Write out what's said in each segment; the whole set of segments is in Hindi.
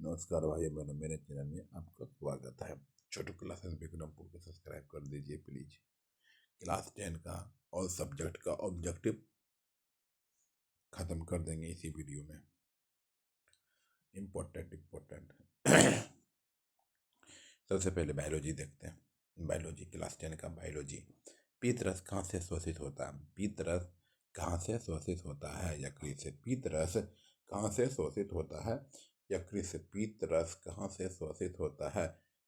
नमस्कार भाई बहनों, मेरे चैनल में आपका स्वागत है। छोटू क्लासेस विक्रमपुर को सब्सक्राइब कर दीजिए प्लीज। क्लास 10 का और सब्जेक्ट का ऑब्जेक्टिव खत्म कर देंगे इसी वीडियो में। इम्पोर्टेंट सबसे पहले बायोलॉजी देखते हैं। बायोलॉजी क्लास 10 का बायोलॉजी। पीतरस कहाँ से शोषित होता है? पीतरस कहाँ से शोषित होता है? यकृत से। पीतरस कहाँ से शोषित होता है? यकृत से। पीतरस कहाँ से शोषित होता है?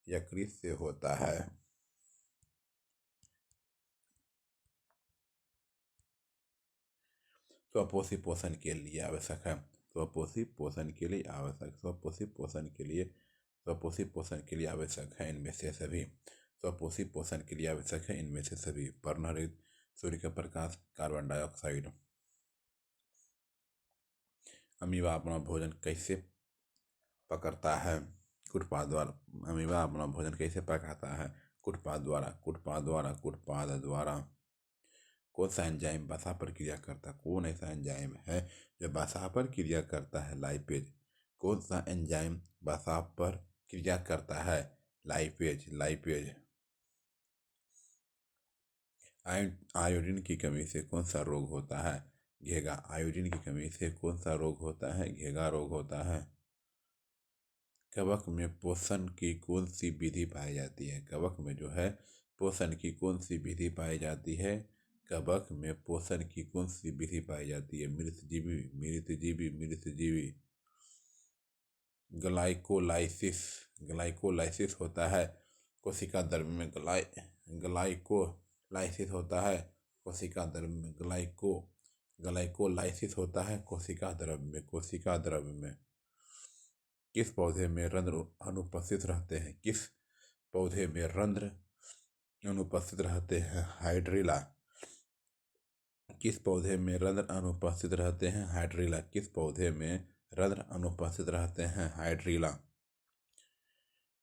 यकृत से होता है। स्वपोषी पोषण के लिए आवश्यक है। स्वपोषी पोषण के लिए आवश्यक। स्वपोषी पोषण के लिए स्वपोषी पोषण के लिए आवश्यक है इनमें से सभी। स्वपोषी पोषण के लिए आवश्यक है इनमें से सभी। पर्णहरित, सूर्य का प्रकाश, कार्बन डाइऑक्साइड। अमीबा अपना भोजन कैसे पकड़ता है? कुटपाद द्वारा। अमीबा अपना भोजन कैसे पकाता है? कुटपाद द्वारा। कुटपाद द्वारा। कुटपाद द्वारा। कौन सा एंजाइम वसा पर क्रिया करता है? कौन ऐसा एंजाइम है जो वसा पर क्रिया करता है? लाइपेज। कौन सा एंजाइम वसा पर क्रिया करता है? लाइपेज। लाइपेज। आयोडीन की कमी से कौन सा रोग होता है? घेगा। आयोडीन की कमी से कौन सा रोग होता है? घेगा रोग होता है। कवक में पोषण की कौन सी विधि पाई जाती है? कवक में जो है पोषण की कौन सी विधि पाई जाती है? कवक में पोषण की कौन सी विधि पाई जाती है? मृतजीवी। मृतजीवी। मृतजीवी। ग्लाइकोलाइसिस। ग्लाइकोलाइसिस होता है कोशिका द्रव्य में। ग्लाइकोलाइसिस होता है कोशिका द्रव्य में। ग्लाइकोलाइसिस होता है कोशिका द्रव्य में। कोशिका द्रव्य में। किस पौधे में रंध्र अनुपस्थित रहते हैं? किस पौधे में रंध्र अनुपस्थित रहते हैं? हाइड्रिला। किस पौधे में रंध्र अनुपस्थित रहते हैं? हाइड्रिला। किस पौधे में रंध्र अनुपस्थित रहते हैं? हाइड्रिला।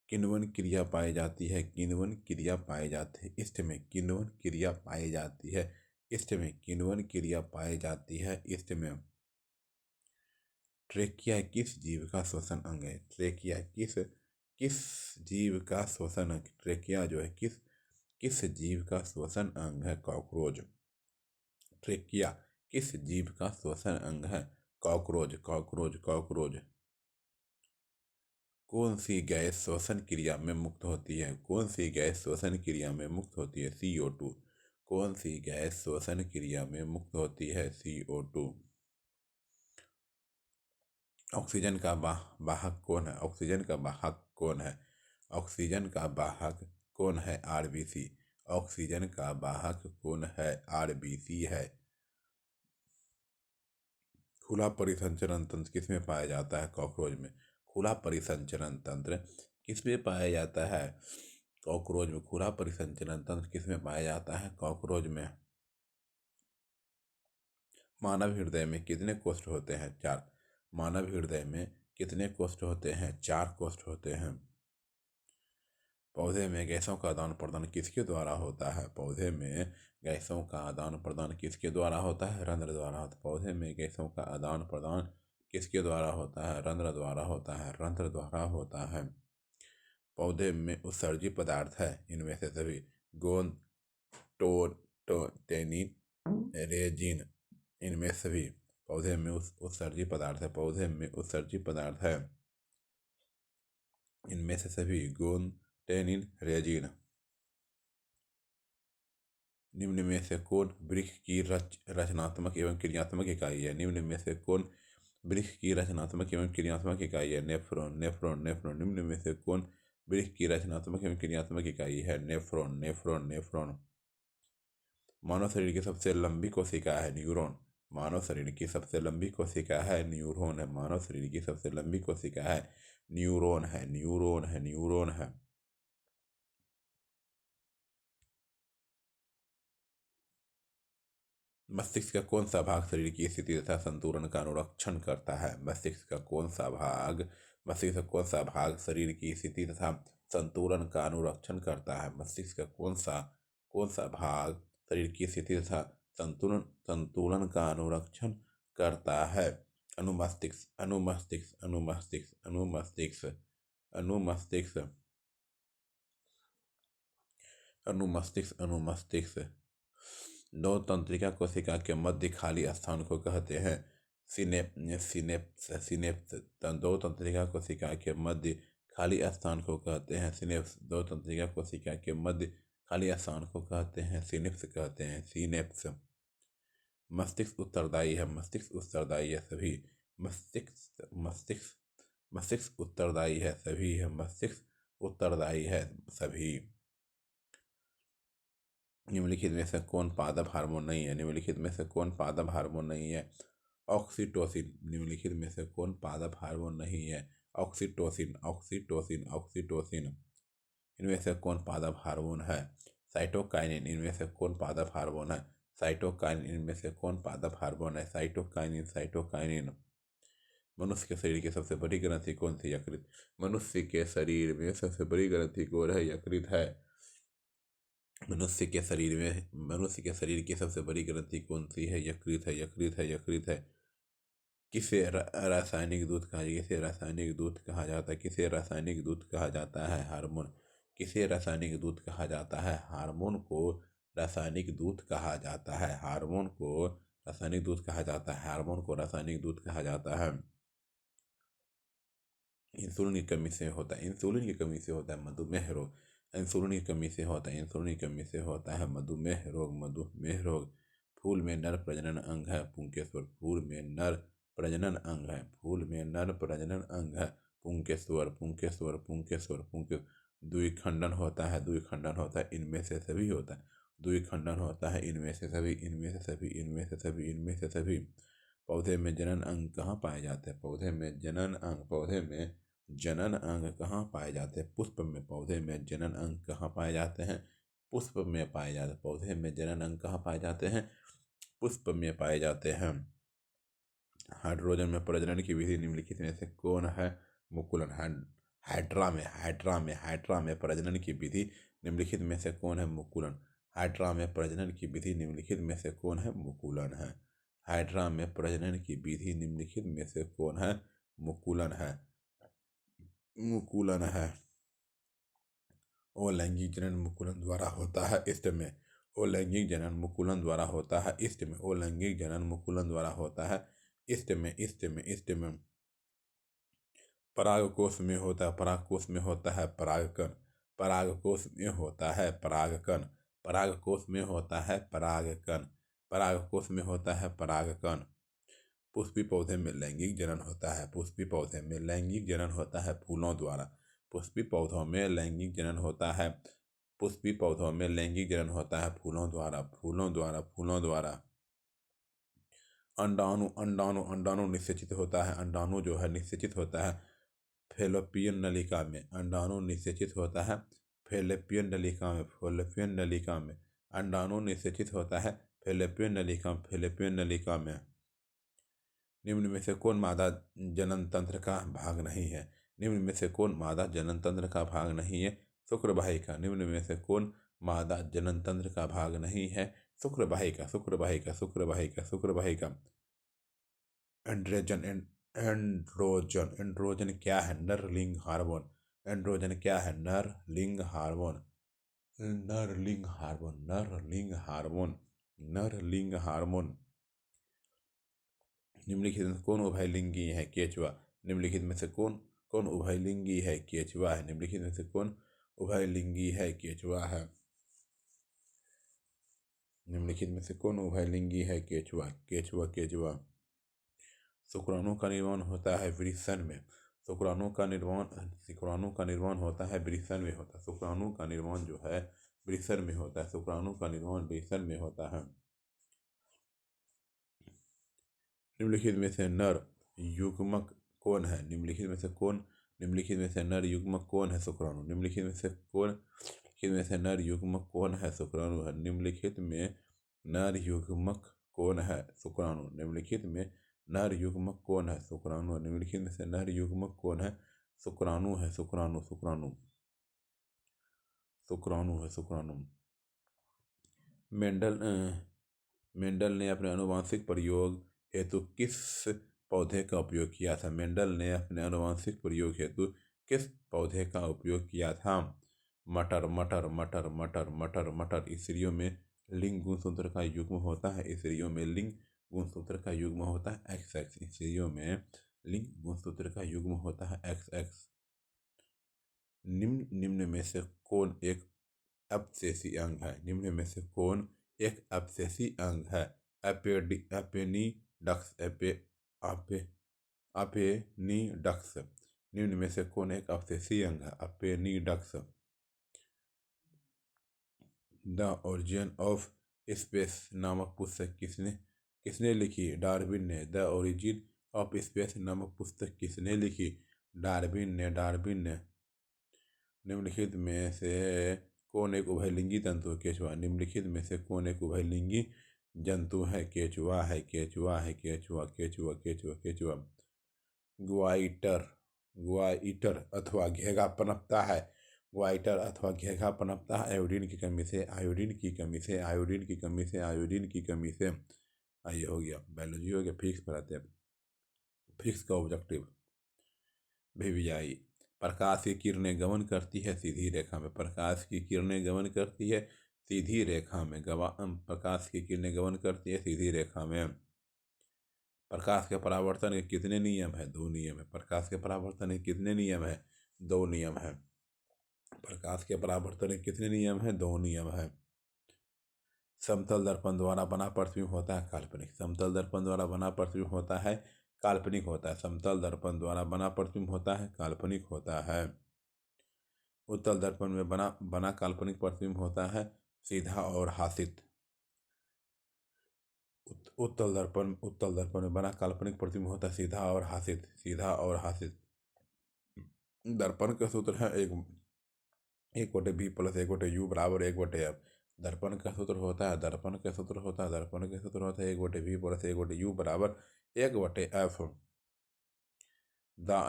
किण्वन क्रिया पाई जाती है। किण्वन क्रिया पाई जाती है इष्ट में। किण्वन क्रिया पाई जाती है इष्ट में। किण्वन क्रिया पाई जाती है इष्ट में। ट्रेकिया किस जीव का श्वसन अंग है? ट्रेकिया किस जीव का श्वसन अंग? ट्रेकिया जो है किस जीव का श्वसन अंग है? कॉकरोच। ट्रेकिया किस जीव का श्वसन अंग है? कॉकरोच। कॉकरोच। कॉकरोच। कौन सी गैस श्वसन क्रिया में मुक्त होती है? कौन सी गैस श्वसन क्रिया में मुक्त होती है? CO2। कौन सी गैस श्वसन क्रिया में मुक्त होती है? CO2। ऑक्सीजन का वाहक कौन है? ऑक्सीजन का वाहक कौन है? ऑक्सीजन का वाहक कौन है? RBC। ऑक्सीजन का वाहक कौन है? RBC है। खुला परिसंचरण तंत्र किसमें पाया जाता है? कॉकरोच में। खुला परिसंचरण तंत्र किसमें पाया जाता है? कॉकरोच में। खुला परिसंचरण तंत्र किसमें पाया जाता है? कॉकरोच में। मानव हृदय में कितने कोष्ठ होते हैं? 4। मानव हृदय में कितने कोष्ठ होते हैं? 4 कोष्ठ होते हैं। पौधे में गैसों का आदान प्रदान किसके द्वारा होता है? पौधे में गैसों का आदान प्रदान किसके द्वारा होता है? रंध्र द्वारा होता है। पौधे में गैसों का आदान प्रदान किसके द्वारा होता है? रंध्र द्वारा होता है। रंध्र द्वारा होता है। पौधे में उत्सर्जी पदार्थ है इनमें से सभी। गोंद, टैनिन, रेजिन। इनमें सभी पौधे में उत्सर्जी पदार्थ है। पौधे में उत्सर्जी पदार्थ है इनमें से सभी। गोंद, टैनिन, रेजिन। निम्न में से कौन वृक्ष की रचनात्मक एवं क्रियात्मक इकाई है? निम्न में से कौन वृक्ष की रचनात्मक एवं क्रियात्मक इकाई है? नेफ्रॉन। नेफ्रॉन। नेफ्रॉन। निम्न में से कौन वृक्ष की रचनात्मक एवं क्रियात्मक इकाई है? नेफ्रॉन। नेफ्रॉन। नेफ्रॉन। मानव शरीर की सबसे लंबी कोशिका है? न्यूरॉन। मानव शरीर की सबसे लंबी कोशिका है? न्यूरॉन है। मानव शरीर की सबसे लंबी कोशिका है? न्यूरॉन है। न्यूरॉन है। न्यूरॉन है। मस्तिष्क का कौन सा भाग शरीर की स्थिति तथा संतुलन का अनुरक्षण करता है? मस्तिष्क का कौन सा भाग शरीर की स्थिति तथा संतुलन का अनुरक्षण करता है? मस्तिष्क का कौन सा भाग शरीर की स्थिति तथा संतुलन का अनुरक्षण करता है? अनुमस्तिष्क अनुमस्तिष्क अनुमस्तिष्क अनुमस्तिष्क अनुमस्तिष्क अनुमस्तिष्क अनुमस्तिष्क दो तंत्रिका कोशिका के मध्य खाली स्थान को कहते हैं सिनेप्स सिनेप्स। दो तंत्रिका कोशिका के मध्य खाली स्थान को कहते हैं सिनेप्स। दो तंत्रिका कोशिका के मध्य खाली स्थान को कहते हैं सिनेप्स कहते हैं सिनेप्स। मस्तिष्क उत्तरदायी है मस्तिष्क उत्तरदायी है सभी मस्तिष्क मस्तिष्क मस्तिष्क उत्तरदायी है सभी है मस्तिष्क उत्तरदायी है सभी। निम्नलिखित में से कौन पादप हार्मोन नहीं है निम्नलिखित में से कौन पादप हार्मोन नहीं है ऑक्सीटोसिन। निम्नलिखित में से कौन पादप हार्मोन नहीं है ऑक्सीटोसिन ऑक्सीटोसिन ऑक्सीटोसिन। इनमें से कौन पादप हार्मोन है साइटोकाइनिन। इनमें से कौन पादप हार्मोन है साइटोकाइनिन। इनमें से कौन पादप हार्मोन है साइटोकाइनिन साइटोकाइनिन। मनुष्य के शरीर की सबसे बड़ी ग्रंथि कौन सी यकृत। मनुष्य के शरीर में सबसे बड़ी ग्रंथि कौन है यकृत है। मनुष्य के शरीर की सबसे बड़ी ग्रंथि कौन सी है यकृत है यकृत है यकृत है। किसे रासायनिक दूध कहा किसे रासायनिक दूध कहा जाता है किसे रासायनिक दूध कहा जाता है हार्मोन। किसे रासायनिक दूध कहा जाता है हार्मोन को रासायनिक दूध कहा जाता है हार्मोन को रासायनिक दूध कहा जाता है हार्मोन को रासायनिक दूध कहा जाता है। इंसुलिन की कमी से होता है इंसुलिन की कमी से होता है मधुमेह रोग। इंसुलिन की कमी से होता है इंसुलिन की कमी से होता है मधुमेह रोग मधुमेह रोग। फूल में नर प्रजनन अंग है पुंकेश्वर। फूल में नर प्रजनन अंग है फूल में नर प्रजनन अंग है पुंकेश्वर पुंकेश्वर पुंकेश्वर पुंकेश्वर। द्विखंडन होता है द्विखंडन होता है इनमें से सभी होता है द्विखंडन होता है इनमें से सभी इनमें से सभी इनमें से सभी इनमें से सभी। पौधे में जनन अंग कहाँ पाए जाते हैं पौधे में जनन अंग पौधे में जनन अंग कहाँ पाए जाते हैं पुष्प में। पौधे में जनन अंग कहाँ पाए जाते हैं पुष्प में पाए जाते हैं पौधे में जनन अंग कहाँ पाए जाते हैं पुष्प में पाए जाते हैं। हाइड्रोजन में प्रजनन की विधि निम्नलिखित में से कौन है मुकुलन। हाइड्रा में प्रजनन की विधि निम्नलिखित में से कौन है मुकुलन। हाइड्रा में प्रजनन की विधि निम्नलिखित में से कौन है मुकुलन है। हाइड्रा में प्रजनन की विधि निम्नलिखित में से कौन है मुकुलन है मुकुलन है। अलैंगिक जनन मुकुलन द्वारा होता है इष्ट में। अलैंगिक जनन मुकुलन द्वारा होता है इष्ट में। अलैंगिक जनन मुकुलन द्वारा होता है इष्ट में इष्ट में इष्ट में। परागकोश में होता है परागकोश में होता है परागकण। परागकोश में होता है परागकण। परागकोश में होता है परागकण। परागकोश में होता है परागकण। पुष्पी पौधे में लैंगिक जनन होता है पुष्पी पौधे में लैंगिक जनन होता है फूलों द्वारा। पुष्पी पौधों में लैंगिक जनन होता है पुष्पी पौधों में लैंगिक जनन होता है फूलों द्वारा फूलों द्वारा फूलों द्वारा। अंडाणु अंडाणु अंडाणु निषेचित होता है अंडाणु जो है निषेचित होता है फैलोपियन नलिका में। अंडाणु निषेचित होता है फैलोपियन नलिका में फैलोपियन नलिका में। अंडाणु निषेचित होता है फैलोपियन नलिका में। निम्न में से कौन मादा जनन तंत्र का भाग नहीं है निम्न में से कौन मादा जनन तंत्र का भाग नहीं है शुक्रवाहिका। निम्न में से कौन मादा जनन तंत्र का भाग नहीं है शुक्रवाहिका शुक्रवाहिका शुक्रवाहिका शुक्रवाहिका। एंड्रोजन एंड्रोजन एंड्रोजन क्या है नर लिंग हार्मोन। एंड्रोजन क्या है नर लिंग हार्मोन नर लिंग हार्मोन नर लिंग हार्मोन नर लिंग हार्मोन। निम्नलिखित में कौन उभयलिंगी है केचुआ। निम्नलिखित में से कौन कौन उभयलिंगी है केचुआ है। निम्नलिखित में से कौन उभयलिंगी है केचुआ है। निम्नलिखित में से कौन उभयलिंगी है केचुआ केचुआ केचुआ। शुक्राणु का निर्माण होता है वृषण में। शुक्राणु का निर्माण होता है वृषण में होता है शुक्राणु का निर्माण जो है वृषण में होता है शुक्राणु का निर्माण वृषण में होता है। निम्नलिखित में से नर युग्मक कौन है निम्नलिखित में से नर युग्मक कौन है शुक्राणु। निम्नलिखित में से नर युग्मक कौन है शुक्राणु है। निम्नलिखित में नर युग्मक कौन है शुक्राणु। निम्नलिखित में नर युग्मक कौन है शुक्राणु। निम्नलिखित में से नर युग्मक कौन है शुक्राणु है शुक्राणु शुक्राणु शुक्राणु है शुक्राणु। मेंडल ने अपने आनुवंशिक प्रयोग हेतु किस पौधे का उपयोग किया था? मेंडल ने अपने आनुवंशिक प्रयोग हेतु किस पौधे का उपयोग किया था? मटर मटर मटर मटर मटर मटर। स्त्रियों में लिंग गुणसूत्र का युग्म होता है। स्त्रियों में लिंग गुणसूत्र का युग्म होता है XX। स्त्रियों में लिंग गुणसूत्र का युग्म होता है XX। निम्न में से कौन एक अपसेसी अंग है? निम्न में से कौन एक अपसेसी अंग है? अपेनिडक्स अपेनिडक्स। निम्न में से कौन एक अपसेसी अंग है? अपेनिडक्स। द ओरिजिन ऑफ स्पेस नामक पुस्तक किसने लिखी? डार्विन ने। द ओरिजिन ऑफ स्पेस नामक पुस्तक किसने लिखी? डार्विन ने। निम्नलिखित में से कौन एक उभयलिंगी जंतु है? केचुआ। निम्नलिखित में से कौन एक उभयलिंगी जंतु है? केचुआ है। केचुआ। ग्वाइटर अथवा घेघा पनपता है। ग्वाइटर अथवा घेघा पनपता है आयोडीन की कमी से। ये हो गया बायोलॉजी हो गया। फिजिक्स पर आते हैं। फिजिक्स का ऑब्जेक्टिव VVI। प्रकाश की किरणें गमन करती है सीधी रेखा में। प्रकाश की किरणें गमन करती है सीधी रेखा में। प्रकाश की किरणें गमन करती है सीधी रेखा में। प्रकाश के परावर्तन के कितने नियम है? 2 नियम है। प्रकाश के परावर्तन के कितने नियम है? 2 नियम है। प्रकाश के परावर्तन के कितने नियम है? 2 नियम है। समतल दर्पण द्वारा बना प्रतिबिंब होता है काल्पनिक। समतल दर्पण द्वारा बना प्रतिबिंब होता है काल्पनिक होता है। समतल दर्पण द्वारा बना प्रतिबिंब होता है काल्पनिक होता है। उत्तल दर्पण में बना काल्पनिक प्रतिबिंब होता है सीधा और हासित। उत्तल दर्पण में बना काल्पनिक प्रतिबिंब होता है सीधा और हासित। दर्पण का सूत्र है 1/V + 1/U = 1/F। दर्पण का सूत्र होता है 1/V + 1/U = 1/F।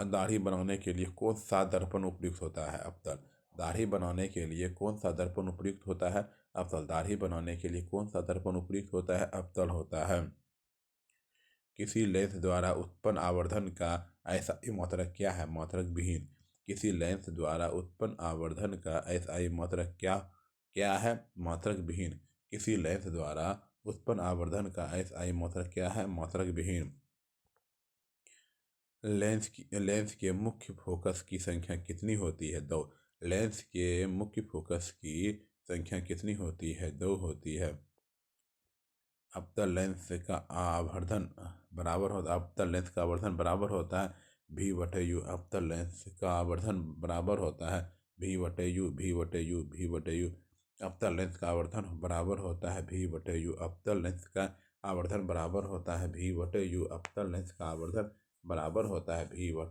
दाढ़ी बनाने के लिए कौन सा दर्पण उपयुक्त होता है? अवतल। दाढ़ी बनाने के लिए कौन सा दर्पण उपयुक्त होता है? अवतल। दाढ़ी बनाने के लिए कौन सा दर्पण उपयुक्त होता है? अवतल होता है। किसी लेंस द्वारा उत्पन्न आवर्धन का SI मात्रक क्या है? मात्रक विहीन। किसी लेंस द्वारा उत्पन्न आवर्धन का SI मात्रक क्या है? मात्रक विहीन। किसी लेंस द्वारा उत्पन्न आवर्धन का SI मात्रक क्या है? मात्रक विहीन। लेंस के मुख्य फोकस की संख्या कितनी होती है? 2। लेंस के मुख्य फोकस की संख्या कितनी होती है? 2 होती है। अवतल लेंस का आवर्धन बराबर होता है V/U। अवतल लेंस का आवर्धन बराबर होता है V/U। अवतल लेंस का आवर्धन बराबर होता है V/U। अवतल लेंस का आवर्धन बराबर होता है V/U। अवतल लेंस का आवर्धन बराबर होता है V/U।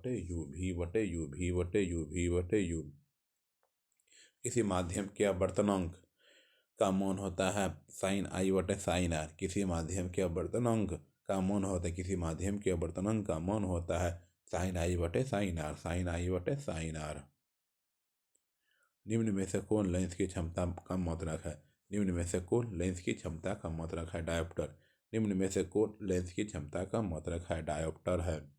किसी माध्यम के आवर्तनांक का मान होता है sin I/sin R। किसी माध्यम के आवर्तनांक का मान होता है sin I/sin R। निम्न में से कौन लेंस की क्षमता का मात्रक है? निम्न में से कौन लेंस की क्षमता का मात्रक है? डायोप्टर। निम्न में से कौन लेंस की क्षमता का मात्रक है? डायोप्टर है।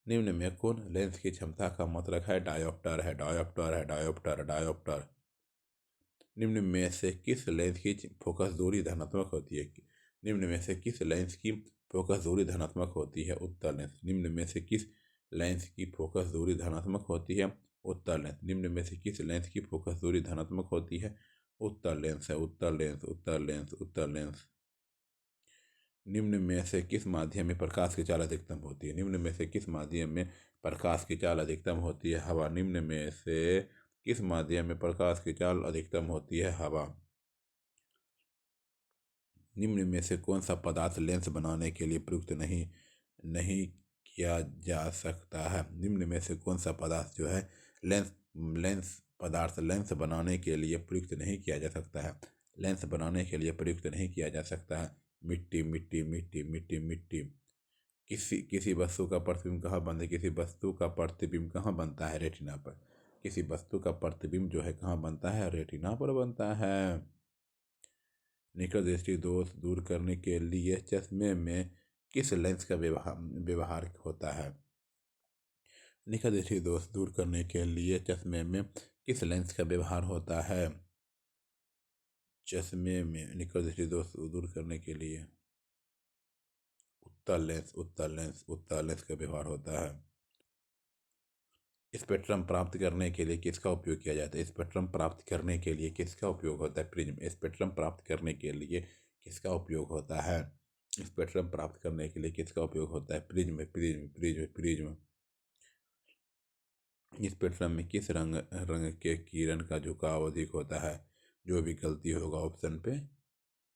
निम्न में कौन लेंस की क्षमता का मात्रक है? डायोप्टर। निम्न में से किस लेंस की फोकस दूरी धनात्मक होती है? निम्न में से किस लेंस की फोकस दूरी धनात्मक होती है? उत्तल लेंस। निम्न में से किस लेंस की फोकस दूरी धनात्मक होती है? उत्तल लेंस। निम्न में से किस लेंस की फोकस दूरी धनात्मक होती है? उत्तल लेंस। निम्न में से किस माध्यम में प्रकाश की चाल अधिकतम होती है? निम्न में से किस माध्यम में प्रकाश की चाल अधिकतम होती है? हवा। निम्न में से किस माध्यम में प्रकाश की चाल अधिकतम होती है? हवा। निम्न में से कौन सा पदार्थ लेंस बनाने के लिए प्रयुक्त नहीं किया जा सकता है? निम्न में से कौन सा पदार्थ जो है लेंस बनाने के लिए प्रयुक्त नहीं किया जा सकता है? लेंस बनाने के लिए प्रयुक्त नहीं किया जा सकता है। मिट्टी। किसी वस्तु का प्रतिबिंब कहाँ बनता है? किसी वस्तु का प्रतिबिंब कहाँ बनता है? रेटिना पर। किसी वस्तु का प्रतिबिंब जो है कहाँ बनता है? रेटिना पर बनता है। निकट दृष्टि दोष दूर करने के लिए चश्मे में किस लेंस का व्यवहार होता है? निकट दृष्टि दोष दूर करने के लिए चश्मे में किस लेंस का व्यवहार होता है? चश्मे में निकट दृष्टि दोष दूर करने के लिए उत्तल लेंस का व्यवहार होता है। स्पेक्ट्रम प्राप्त करने के लिए किसका उपयोग किया जाता है? स्पेक्ट्रम प्राप्त करने के लिए किसका उपयोग होता है? प्रिज्म। स्पेक्ट्रम प्राप्त करने के लिए किसका उपयोग होता है? स्पेक्ट्रम प्राप्त करने के लिए किसका उपयोग होता है? Prism prism prism prism. Spectrum में किस रंग के किरण का झुकाव अधिक होता है? जो भी गलती होगा ऑप्शन पे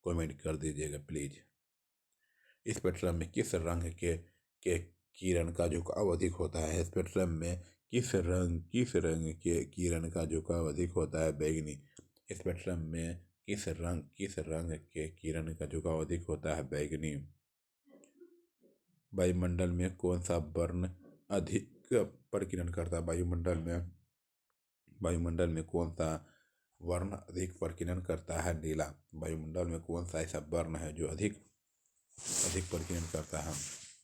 कमेंट कर दीजिएगा प्लीज। स्पेक्ट्रम में किस रंग के किरण का झुकाव अधिक होता है? स्पेक्ट्रम में किस रंग के किरण का झुकाव अधिक होता है? बैगनी। स्पेक्ट्रम में किस रंग के किरण का झुकाव अधिक होता है? बैगनी। वायुमंडल में कौन सा वर्ण अधिक प्रकीर्णन करता है? वायुमंडल में कौन सा वर्ण अधिक प्रकीर्णन करता है? नीला। वायुमंडल में कौन सा ऐसा वर्ण है जो अधिक प्रकीर्णन करता है?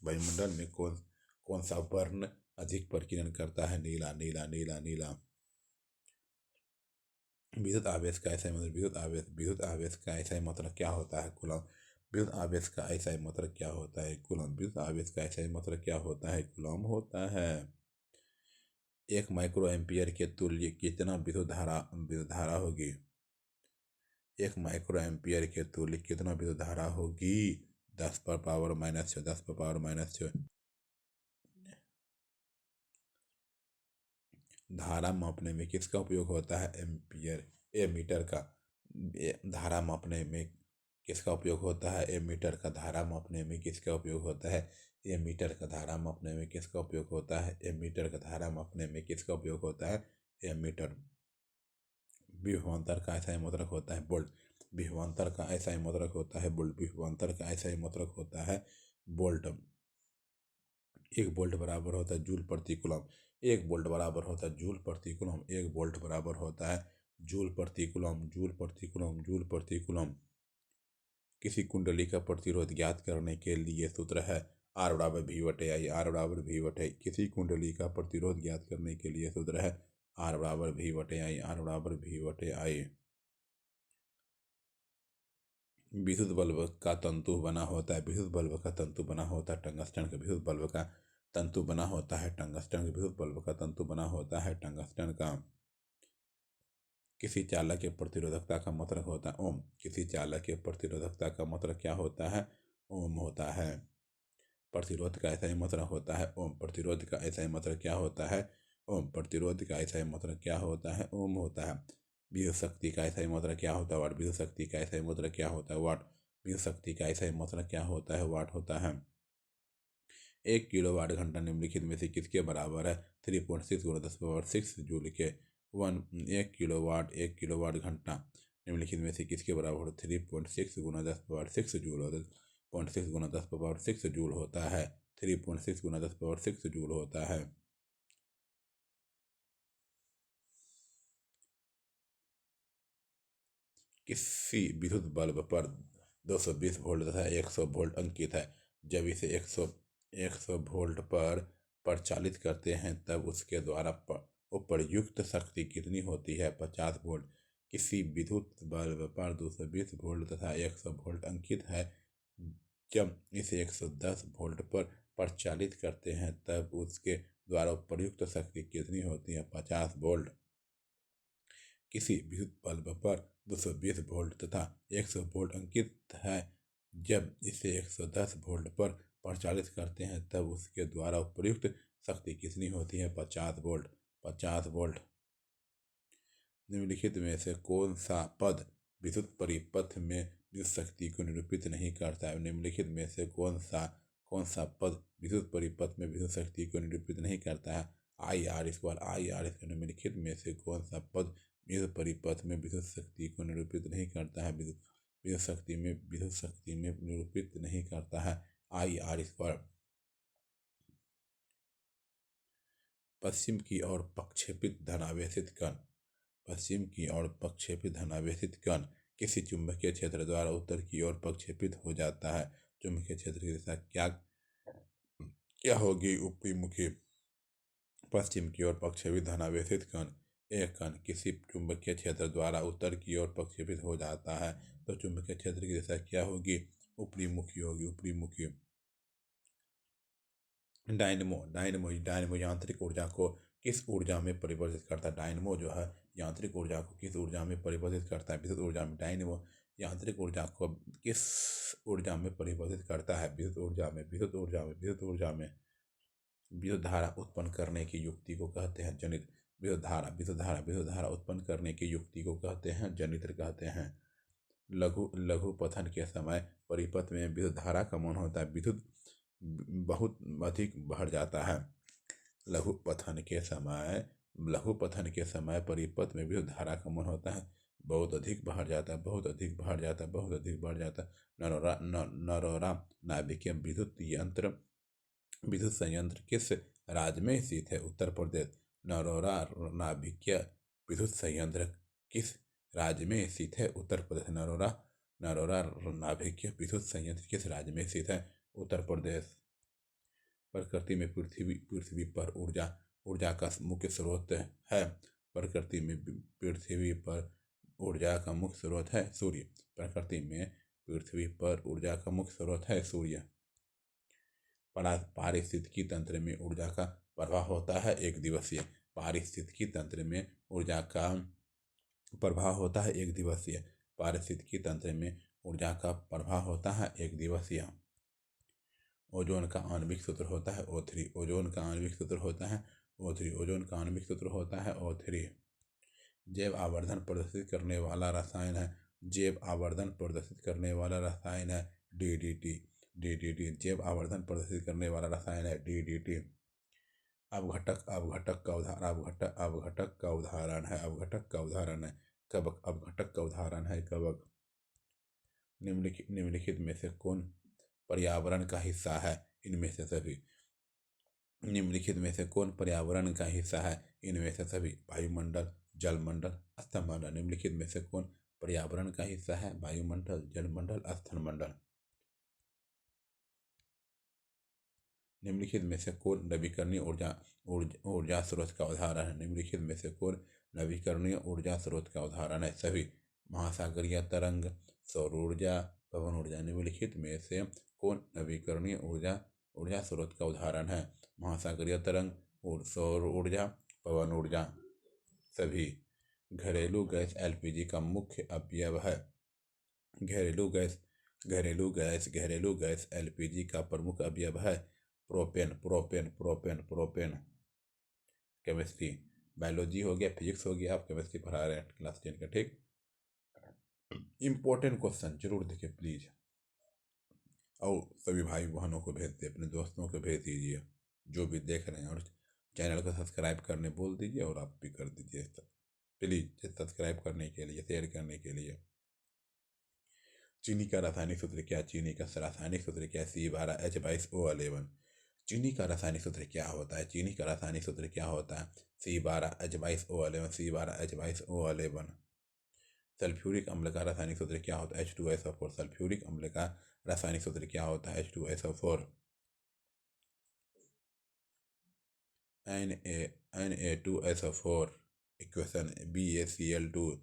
वायुमंडल में कौन सा वर्ण अधिक प्रकीर्णन करता है? नीला नीला नीला नीला। विद्युत आवेश का ऐसा विद्युत आवेश का ऐसा मतलब क्या होता है? कूलम। विद्युत आवेश का ऐसा मतलब क्या होता है? कूलम। विद्युत आवेश का ऐसा मतलब क्या होता है? कूलम होता है। 1 माइक्रो एम्पियर के तुल्य कितना विद्युत धारा होगी? 1 माइक्रो एम्पियर के तुल्य कितना विद्युत धारा होगी? 10 पर पावर माइनस 6, 10 पर पावर माइनस 6। धारा मापने में किसका उपयोग होता है? एमीटर का। धारा मापने में किसका उपयोग होता है? एमीटर का। धारा मापने में किसका उपयोग होता है? एमीटर का। धारा मापने में किसका उपयोग होता है? एमीटर का। धारा मापने में किसका उपयोग होता है? एमीटर। विभवांतर का ऐसा मुद्रक होता है? वोल्ट। विभवांतर का ऐसा मुद्रक होता है? वोल्ट। विभवांतर का ऐसा मुद्रक होता है? वोल्ट। 1 वोल्ट बराबर होता है जूल प्रति कूलम। 1 वोल्ट बराबर होता है जूल प्रति कूलम। 1 वोल्ट बराबर होता है जूल प्रति कूलम। जूल प्रति कूलम। जूल प्रति कूलम। किसी कुंडली का प्रतिरोध ज्ञात करने के लिए सूत्र है R बराबर V/I। R बराबर V/I। किसी कुंडली का प्रतिरोध ज्ञात करने के लिए सूत्र है R बराबर V/I। R बराबर V/I। विद्युत बल्ब का तंतु बना होता है? विद्युत बल्ब का तंतु बना होता है टंगस्टन का। विद्युत बल्ब का तंतु बना होता है टंगस्टन। विद्युत बल्ब का तंतु बना होता है टंगस्टन का। किसी चालक के प्रतिरोधकता का मतलब होता है ओम। किसी चालक के प्रतिरोधकता का मतलब क्या होता है? ओम होता है। प्रतिरोध का ऐसा ही मतलब होता है ओम। प्रतिरोध का ऐसा ही मतलब क्या होता है? ओम। प्रतिरोध का ऐसा ही मतलब क्या होता है? ओम होता है। विद्युत शक्ति का ऐसा ही मतलब क्या होता है? वाट। विद्युत शक्ति का ऐसा ही मतलब क्या होता है? वाट। विद्युत शक्ति का ऐसा ही मतलब क्या होता है? वाट होता है। 1 किलोवाट घंटा निम्नलिखित में से किसके बराबर है? 3.6 × 10⁻6 जूल के। 1 किलोवाट घंटा निम्नलिखित में से किसके बराबर है? 3.6 × 10⁻6 जूल होता है। 0.6 × 10⁻6 जूल होता है। 3.6 × 10⁻6 जूल होता है। किसी विद्युत बल्ब पर 220 वोल्ट तथा 100 वोल्ट अंकित है। जब इसे 100 वोल्ट पर प्रचालित करते हैं तब उसके द्वारा उपयुक्त शक्ति कितनी होती है? 50 वोल्ट। किसी विद्युत बल्ब पर 220 वोल्ट तथा 100 वोल्ट अंकित है। जब इसे 110 वोल्ट पर प्रचालित करते हैं तब उसके द्वारा उपयुक्त शक्ति कितनी होती है? 50 वोल्ट। किसी विद्युत बल्ब पर 220 वोल्ट तथा 100 वोल्ट अंकित है। जब इसे 110 वोल्ट पर प्रचालित करते हैं तब उसके द्वारा उपयुक्त शक्ति कितनी होती है? 50 वोल्ट। 50 वोल्ट। निम्नलिखित में से कौन सा पद विद्युत परिपथ में विद्युत शक्ति को निरूपित नहीं करता है? निम्नलिखित में से कौन सा पद विद्युत परिपथ में विद्युत शक्ति को निरूपित नहीं करता है? I/R²। निम्नलिखित में से कौन सा पद विद्युत परिपथ में विद्युत शक्ति को निरूपित नहीं करता है? विद्युत शक्ति में निरूपित नहीं करता है I/R²। पश्चिम की ओर प्रक्षेपित धनावेशित कण। पश्चिम की ओर प्रक्षेपित धनावेशित कण किसी चुंबकीय क्षेत्र द्वारा उत्तर की ओर प्रक्षेपित हो जाता है। चुंबकीय क्षेत्र की दिशा क्या क्या होगी? ऊपरी मुखी, पश्चिम की ओर प्रक्षेपित धनावेशित कण। एक कण किसी चुंबकीय क्षेत्र द्वारा उत्तर की ओर प्रक्षेपित हो जाता है तो चुंबकीय क्षेत्र की दिशा क्या होगी? ऊपरी मुखी होगी, ऊपरी मुखी। डायनमो डायनमो डायनमो यांत्रिक ऊर्जा को किस ऊर्जा में परिवर्तित करता है? डायनमो जो है यांत्रिक ऊर्जा को किस ऊर्जा में परिवर्तित करता है? विद्युत ऊर्जा में। डायनमो यांत्रिक ऊर्जा को किस ऊर्जा में परिवर्तित करता है? विद्युत ऊर्जा में, विद्युत ऊर्जा में, विद्युत ऊर्जा में। विद्युत धारा उत्पन्न करने की युक्ति को कहते हैं जनित्र। विद्युत धारा उत्पन्न करने की युक्ति को कहते हैं जनित्र कहते हैं। लघु लघु पथन के समय परिपथ में विद्युत धारा का मौन होता है। विद्युत बहुत अधिक बढ़ जाता है। लघु पथन के समय परिपथ में विद्युत धारा का मौन होता है, बहुत अधिक बढ़ जाता है, बहुत अधिक बढ़ जाता है, बहुत अधिक बढ़ जाता है। नरोरा नाभिकीय विद्युत संयंत्र किस राज्य में स्थित है? उत्तर प्रदेश। नरोरा नाभिकीय विद्युत संयंत्र किस राज्य में स्थित है? उत्तर प्रदेश। नरोरा नाभिकीय विद्युत संयंत्र किस राज्य में स्थित है? उत्तर प्रदेश। प्रकृति में पृथ्वी पर ऊर्जा का मुख्य स्रोत है। प्रकृति में पृथ्वी पर ऊर्जा का मुख्य स्रोत है सूर्य। प्रकृति में पृथ्वी पर ऊर्जा का मुख्य स्रोत है सूर्य। पारिस्थितिकी तंत्र में ऊर्जा का प्रवाह होता है एक दिवसीय। पारिस्थितिकी तंत्र में ऊर्जा का प्रवाह होता है एक दिवसीय। पारिस्थितिकी तंत्र में ऊर्जा का प्रवाह होता है एक दिवसीय। ओजोन का आणविक सूत्र होता है O3। ओजोन का आणविक सूत्र होता है O3। ओजोन का आणविक सूत्र होता है O3। जैव आवर्धन प्रदर्शित करने वाला रसायन है जैव आवर्धन प्रदर्शित करने वाला रसायन है DDT। जैव आवर्धन प्रदर्शित करने वाला रसायन है DDT। अवघटक का उदाहरण है कवक। अवघटक का उदाहरण है कवक। निम्नलिखित में से कौन पर्यावरण का हिस्सा है? इनमें से सभी। निम्नलिखित में से कौन पर्यावरण का हिस्सा है? इनमें से सभी। वायुमंडल, जलमंडल, स्थलमंडल। निम्नलिखित में से कौन पर्यावरण का हिस्सा है? वायुमंडल, जलमंडल, स्थलमंडल। निम्नलिखित में से कौन नवीकरणीय ऊर्जा स्रोत का उदाहरण है? निम्नलिखित में से कौन नवीकरणीय ऊर्जा स्रोत का उदाहरण है? सभी। महासागरीय तरंग, सौर ऊर्जा, पवन ऊर्जा। निम्नलिखित में से कौन नवीकरणीय ऊर्जा स्रोत का उदाहरण है? महासागरीय तरंग, सौर ऊर्जा, पवन ऊर्जा। सभी। घरेलू गैस LPG का मुख्य अपव्यय है। घरेलू गैस LPG का प्रमुख अवयव है प्रोपेन। केमिस्ट्री, बायोलॉजी हो गया, फिजिक्स हो गया, आप केमिस्ट्री पढ़ा रहे हैं क्लास 10 का, ठीक। इंपॉर्टेंट क्वेश्चन जरूर देखिए प्लीज, और सभी भाई बहनों को भेज दीजिए, अपने दोस्तों को भेज दीजिए जो भी देख रहे हैं, और चैनल को सब्सक्राइब करने बोल दीजिए, और आप भी कर दीजिए प्लीज, सब्सक्राइब करने के लिए, शेयर करने के लिए। चीनी का रासायनिक सूत्र क्या? चीनी का रासायनिक सूत्र क्या? C12H22O11। चीनी का रासायनिक सूत्र क्या होता है? चीनी का रासायनिक सूत्र क्या होता है? C12H22O11। C12H22O11। सल्फ्यूरिक अम्ल का रासायनिक सूत्र क्या होता है? H2SO4। सल्फ्यूरिक अम्ल का रासायनिक सूत्र क्या होता है? H2SO4। Na2SO4 इक्वेशन BaCl2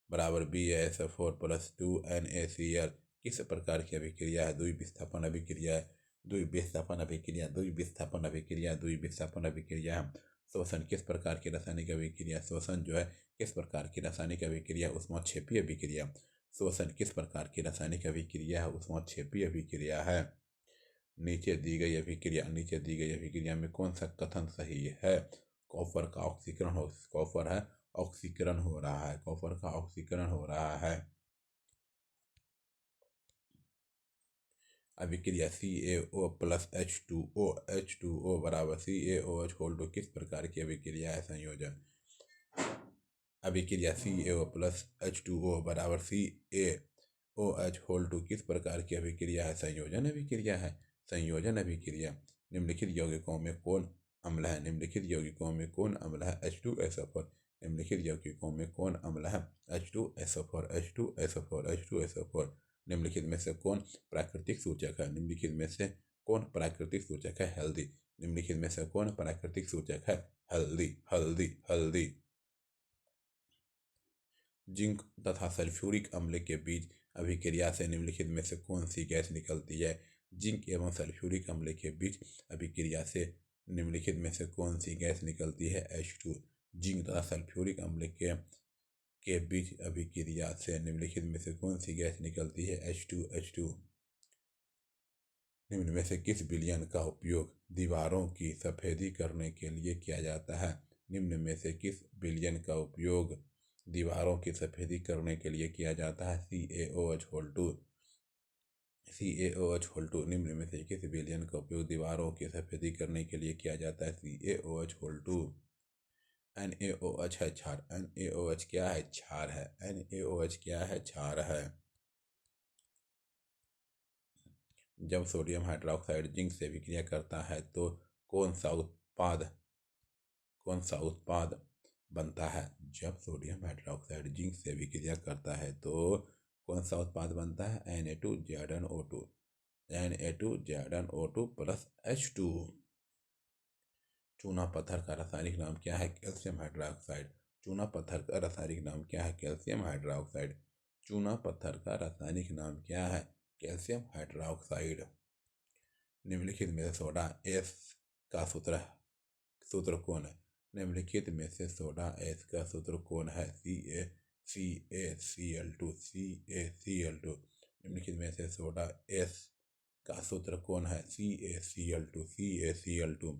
बराबर BaSO4 + 2NaCl किस प्रकार की अभिक्रिया है? द्विविस्थापन अभिक्रिया। श्वसन किस प्रकार की रासायनिक अभिक्रिया? श्वसन जो है किस प्रकार की रासायनिक अभिक्रिया? ऊष्माक्षेपीय अभिक्रिया। श्वसन किस प्रकार की रासायनिक अभिक्रिया है? ऊष्माक्षेपीय अभिक्रिया है। नीचे दी गई अभिक्रिया में कौन सा कथन सही है? कॉपर का ऑक्सीकरण हो रहा है। अभिक्रिया CaO + H2O बराबर CaOH किस प्रकार की अभिक्रिया है? संयोजन। अभिक्रिया CaO + H2O बराबर CaOH किस प्रकार की अभिक्रिया है? संयोजन अभिक्रिया। निम्नलिखित यौगिकों में कौन अम्ल है? H2SO4। निम्नलिखित यौगिकों में कौन अम्ल है? H2SO4। निम्नलिखित में से कौन प्राकृतिक सूचक है? निम्नलिखित में से कौन प्राकृतिक सूचक है? हेल्दी। निम्नलिखित में से कौन प्राकृतिक सूचक है? हल्दी हल्दी हल्दी। जिंक तथा सल्फ्यूरिक अम्ल के बीच अभिक्रिया से निम्नलिखित में से कौन सी गैस निकलती है? जिंक एवं सल्फ्यूरिक अम्ल के बीच अभिक्रिया से निम्नलिखित में से कौन सी गैस निकलती है? H2। जिंक तथा सल्फ्यूरिक अम्ल के बीच अभिक्रिया से निम्नलिखित में से कौन सी गैस निकलती है? H2। निम्न में से किस विलयन का उपयोग दीवारों की सफेदी करने के लिए किया जाता है? निम्न में से किस विलयन का उपयोग दीवारों की सफेदी करने के लिए किया जाता है? CaOH2। CaOH2। निम्न में से किस विलयन का उपयोग दीवारों की सफेदी करने के लिए किया जाता है? CaOH2। NaOH है क्षार। NaOH क्या है? क्षार है। NaOH क्या है? क्षार है। जब सोडियम हाइड्रोक्साइड जिंक से विक्रिया करता है तो कौन सा उत्पाद बनता है? जब सोडियम हाइड्रोक्साइड जिंक से विक्रिया करता है तो कौन सा उत्पाद बनता है? Na2ZnO2। Na2ZnO2 plus H2। चूना पत्थर का रासायनिक नाम क्या है? Calcium hydroxide. चूना पत्थर का रासायनिक नाम क्या है? Calcium hydroxide. चूना पत्थर का रासायनिक नाम क्या है? Calcium hydroxide. निम्नलिखित में सोडा एस का सूत्र कौन है? निम्नलिखित में से सोडा एस का सूत्र कौन है? CaCl2। CaCl2। निम्नलिखित में से सोडा एस का सूत्र कौन है? CaCl2।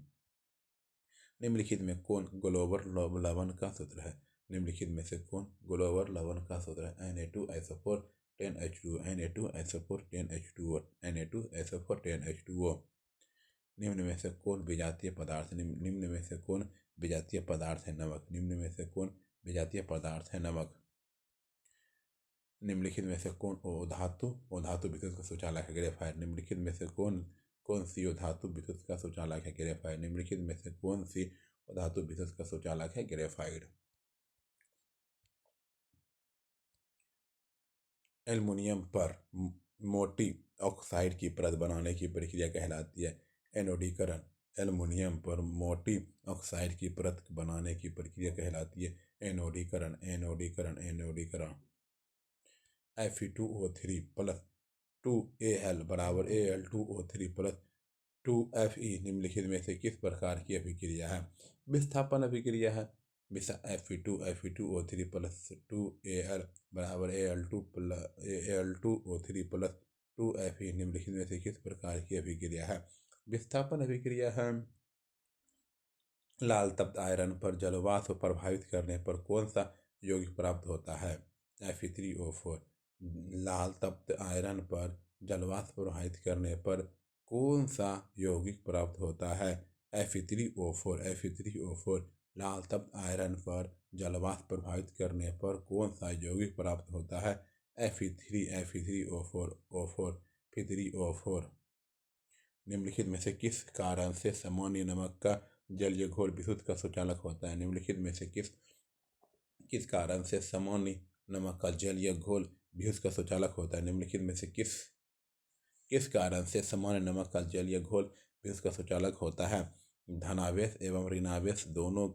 निम्नलिखित में कौन ग्लोबल लवण का सूत्र है? निम्नलिखित में से कौन ग्लोबल लवण का सूत्र है? Na2SO4 10H2O। Na2SO4 10H2O। Na2SO4 10H2O। निम्न में से कौन विजातीय पदार्थ निम्न में से कौन विजातीय पदार्थ है? नमक। निम्न में से कौन विजातीय पदार्थ है? नमक। निम्नलिखित में से कौन धातु विद्युत का सुचालक है? ग्रेफाइट। निम्नलिखित में से कौन सी धातु विद्युत का सुचालक है? ग्रेफाइट। निम्नलिखित में से कौन सी धातु विद्युत का सुचालक है? ग्रेफाइट। एल्युमिनियम पर मोटी ऑक्साइड की परत बनाने की प्रक्रिया कहलाती है एनोडीकरण। एल्युमिनियम पर मोटी ऑक्साइड की परत बनाने की प्रक्रिया कहलाती है एनोडीकरण। Fe2O3 प्लस 2Al बराबर Al2O3 प्लस 2Fe निम्नलिखित में से किस प्रकार की अभिक्रिया है? विस्थापन अभिक्रिया है। Fe2O3 प्लस 2Al बराबर Al2O3 प्लस 2Fe निम्नलिखित में से किस प्रकार की अभिक्रिया है? विस्थापन अभिक्रिया है। लाल तप्त आयरन पर जलवाष्प प्रभावित करने पर कौन सा यौगिक प्राप्त होता है? Fe3O4। लाल तप्त आयरन पर जलवाष्प प्रभावित करने पर कौन सा यौगिक प्राप्त होता है? Fe3O4। लाल तप्त आयरन पर जलवाष्प प्रभावित करने पर कौन सा यौगिक प्राप्त होता है? Fe3O4। निम्नलिखित में से किस कारण से सामान्य नमक का जलीय घोल विद्युत का सुचालक होता है? निम्नलिखित में से किस कारण से सामान्य नमक का जलीय घोल विद्युत का सुचालक होता है? निम्नलिखित में से किस कारण से सामान्य नमक का जलीय घोल विद्युत का सुचालक होता है? धनावेश एवं ऋणावेश दोनों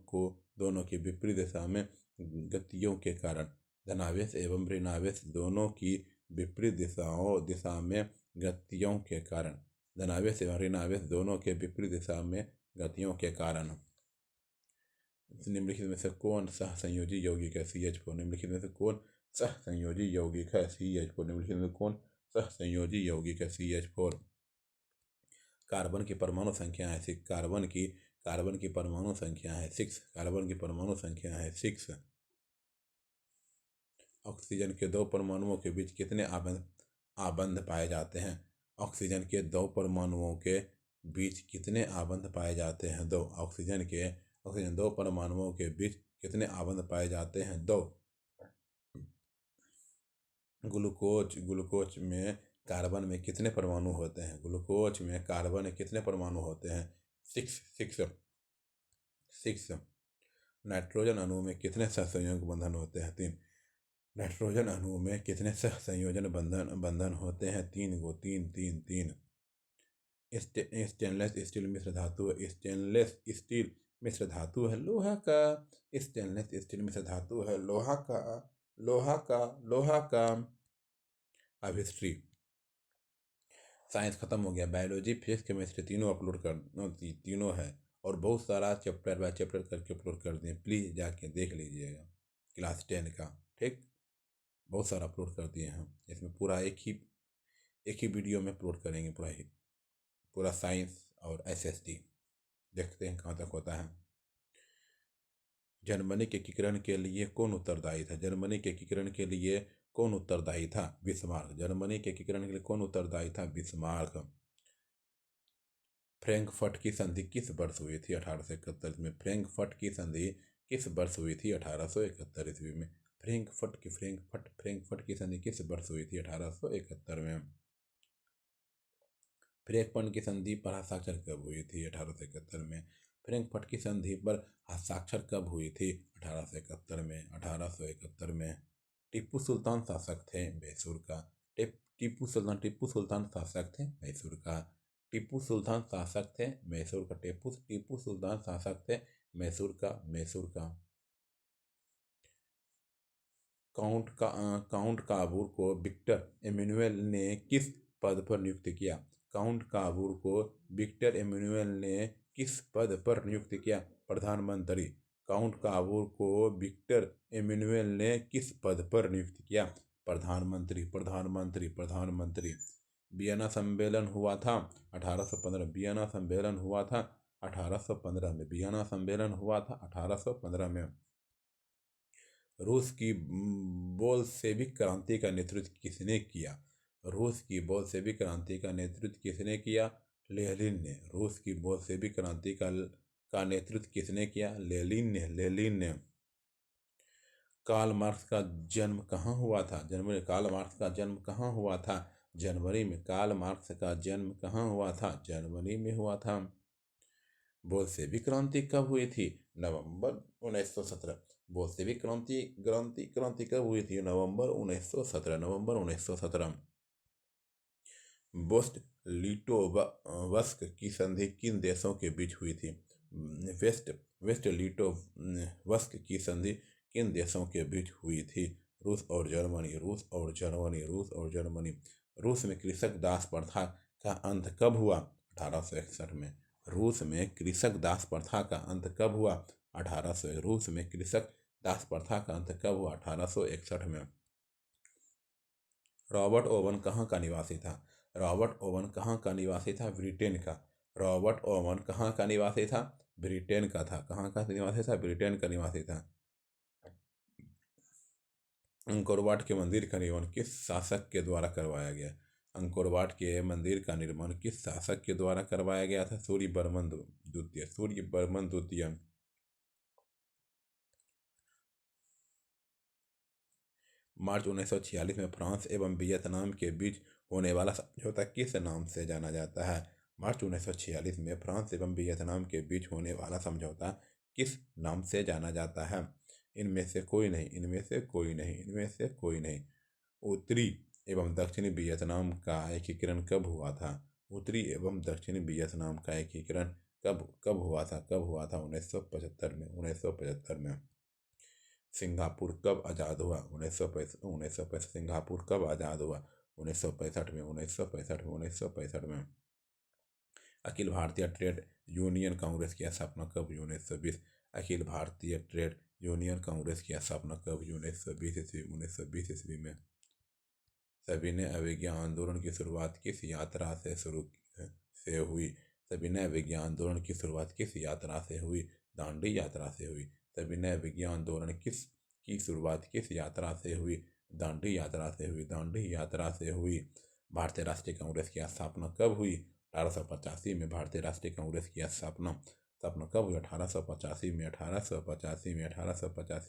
की विपरीत दिशा में गतियों के कारण। धनावेश एवं ऋणावेश दोनों की विपरीत दिशा में गतियों के कारण। धनावेश एवं ऋणावेश दोनों के विपरीत दिशा में गतियों के कारण। निम्नलिखित में से कौन सहसंयोजी यौगिक है? CH4। निम्नलिखित में से कौन सहसंयोजी यौगिक है? CH4। निम्नलिखित में कौन सहसंयोजी यौगिक है? CH4। कार्बन की परमाणु संख्या है 6। कार्बन की परमाणु संख्या है 6। कार्बन की परमाणु संख्या है 6। ऑक्सीजन के दो परमाणुओं के बीच कितने आबंध पाए जाते हैं? ऑक्सीजन के दो परमाणुओं के बीच कितने आबंध पाए जाते हैं? 2। ऑक्सीजन दो परमाणुओं के बीच कितने आबंध पाए जाते हैं? 2। ग्लूकोज में कार्बन में कितने परमाणु होते हैं? ग्लूकोज में कार्बन में कितने परमाणु होते हैं? 6। नाइट्रोजन अणु में कितने सहसंयोजक बंधन होते हैं? 3। नाइट्रोजन अणु में कितने सहसंयोजन बंधन होते हैं? 3 गो, 3 3 3। स्टेनलेस स्टील मिश्र धातु है। स्टेनलेस स्टील मिश्र धातु है लोहा का। स्टेनलेस स्टील मिश्र धातु है लोहा का। लोहा का, लोहा का। अब हिस्ट्री साइंस खत्म हो गया। बायोलॉजी, फिजिक्स, केमिस्ट्री तीनों अपलोड कर, तीनों है। और बहुत सारा चैप्टर बाय चैप्टर करके अपलोड कर दिए, प्लीज़ जाके देख लीजिएगा। क्लास 10 का, ठीक, बहुत सारा अपलोड कर दिए हम। इसमें पूरा एक ही वीडियो में अपलोड करेंगे पूरा साइंस और एसएसटी। देखते हैं कहाँ तक होता है। जर्मनी के एकीकरण के लिए कौन उत्तरदायी था? जर्मनी के एकीकरण के लिए कौन उत्तरदायी था? बिस्मार्क। जर्मनी के एकीकरण के लिए कौन उत्तरदायी था? बिस्मार्क। फ्रैंकफर्ट की संधि किस वर्ष हुई थी? 1871 में। फ्रैंकफर्ट की संधि किस वर्ष हुई थी? 1871 ईस्वी में। फ्रैंकफर्ट की संधि किस वर्ष हुई थी? 1871 में। फ्रैंकफर्ट की संधि पर हस्ताक्षर कब हुई थी? 1871 में। फ्रैंकफर्ट की संधि पर हस्ताक्षर कब हुई थी? 1871 में। 1871 में। टीपू सुल्तान शासक थे मैसूर का। टीपू सुल्तान शासक थे मैसूर का। टीपू सुल्तान शासक थे मैसूर का। टीपू सुल्तान शासक थे मैसूर का। काउंट काबूर को विक्टर एमेनुएल ने किस पद पर नियुक्त किया? काउंट काबूर को विक्टर एमेनुएल ने किस पद पर नियुक्त किया? प्रधानमंत्री। काउंट काबूर को विक्टर एमेनुएल ने किस पद पर नियुक्त किया? प्रधानमंत्री। वियना सम्मेलन हुआ था 1815। वियना सम्मेलन हुआ था 1815 में। वियना सम्मेलन हुआ था 1815 में। रूस की बोल्शेविक क्रांति का नेतृत्व किसने किया? रूस की बोल्शेविक क्रांति का नेतृत्व किसने किया? लेनिन ने। रूस की बोल्शेविक क्रांति का नेतृत्व किसने किया? लेनिन ने। कार्ल मार्क्स का जन्म कहाँ हुआ था? जनवरी। कार्ल मार्क्स का जन्म कहाँ हुआ था? जनवरी में। कार्ल मार्क्स का जन्म कहाँ हुआ था? जनवरी में हुआ था। बोल्शेविक क्रांति कब हुई थी? नवंबर 1917। बोल्शेविक क्रांति कब हुई थी? नवंबर 1917। वेस्ट लिटोवस्क की संधि किन देशों के बीच हुई थी? वेस्ट लिटोवस्क की संधि किन देशों के बीच हुई थी? रूस और जर्मनी। रूस में कृषक दास प्रथा का अंत कब हुआ? 1861 में। रूस में कृषक दास प्रथा का अंत कब हुआ? 1800। रूस में कृषक दास प्रथा का अंत कब हुआ? 1861 में। रॉबर्ट ओवन कहाँ का निवासी था? रॉबर्ट ओवन कहाँ का निवासी था? ब्रिटेन का। रॉबर्ट ओवन कहाँ का निवासी था? ब्रिटेन का था। कहाँ का निवासी था? ब्रिटेन का निवासी था। अंकोर वाट के मंदिर का निर्माण किस शासक के द्वारा करवाया गया? अंकोर वाट के मंदिर का निर्माण किस शासक के द्वारा करवाया गया था? सूर्यवर्मन द्वितीय। मार्च 1946 में फ्रांस एवं वियतनाम के बीच होने वाला समझौता किस नाम से जाना जाता है? मार्च 1946 में फ्रांस एवं वियतनाम के बीच होने वाला समझौता किस नाम से जाना जाता है? इनमें से कोई नहीं। उत्तरी एवं दक्षिणी वियतनाम का एकीकरण कब हुआ था? उत्तरी एवं दक्षिणी वियतनाम का एकीकरण कब हुआ था? 1975 में। सिंगापुर कब आज़ाद हुआ? 1965। सिंगापुर कब आज़ाद हुआ? 1965 में। अखिल भारतीय ट्रेड यूनियन कांग्रेस की स्थापना कब? 1920। अखिल भारतीय ट्रेड यूनियन कांग्रेस की स्थापना कब? 1920 ईस्वी में। सविनय अवज्ञा आंदोलन की शुरुआत किस यात्रा से हुई? सविनय अवज्ञा आंदोलन की शुरुआत किस यात्रा से हुई? दांडी यात्रा से हुई। सविनय अवज्ञा आंदोलन की शुरुआत किस यात्रा से हुई? दांडी यात्रा से हुई। भारतीय राष्ट्रीय कांग्रेस की स्थापना कब हुई? 1885 में। भारतीय राष्ट्रीय कांग्रेस की स्थापना कब हुई? 1885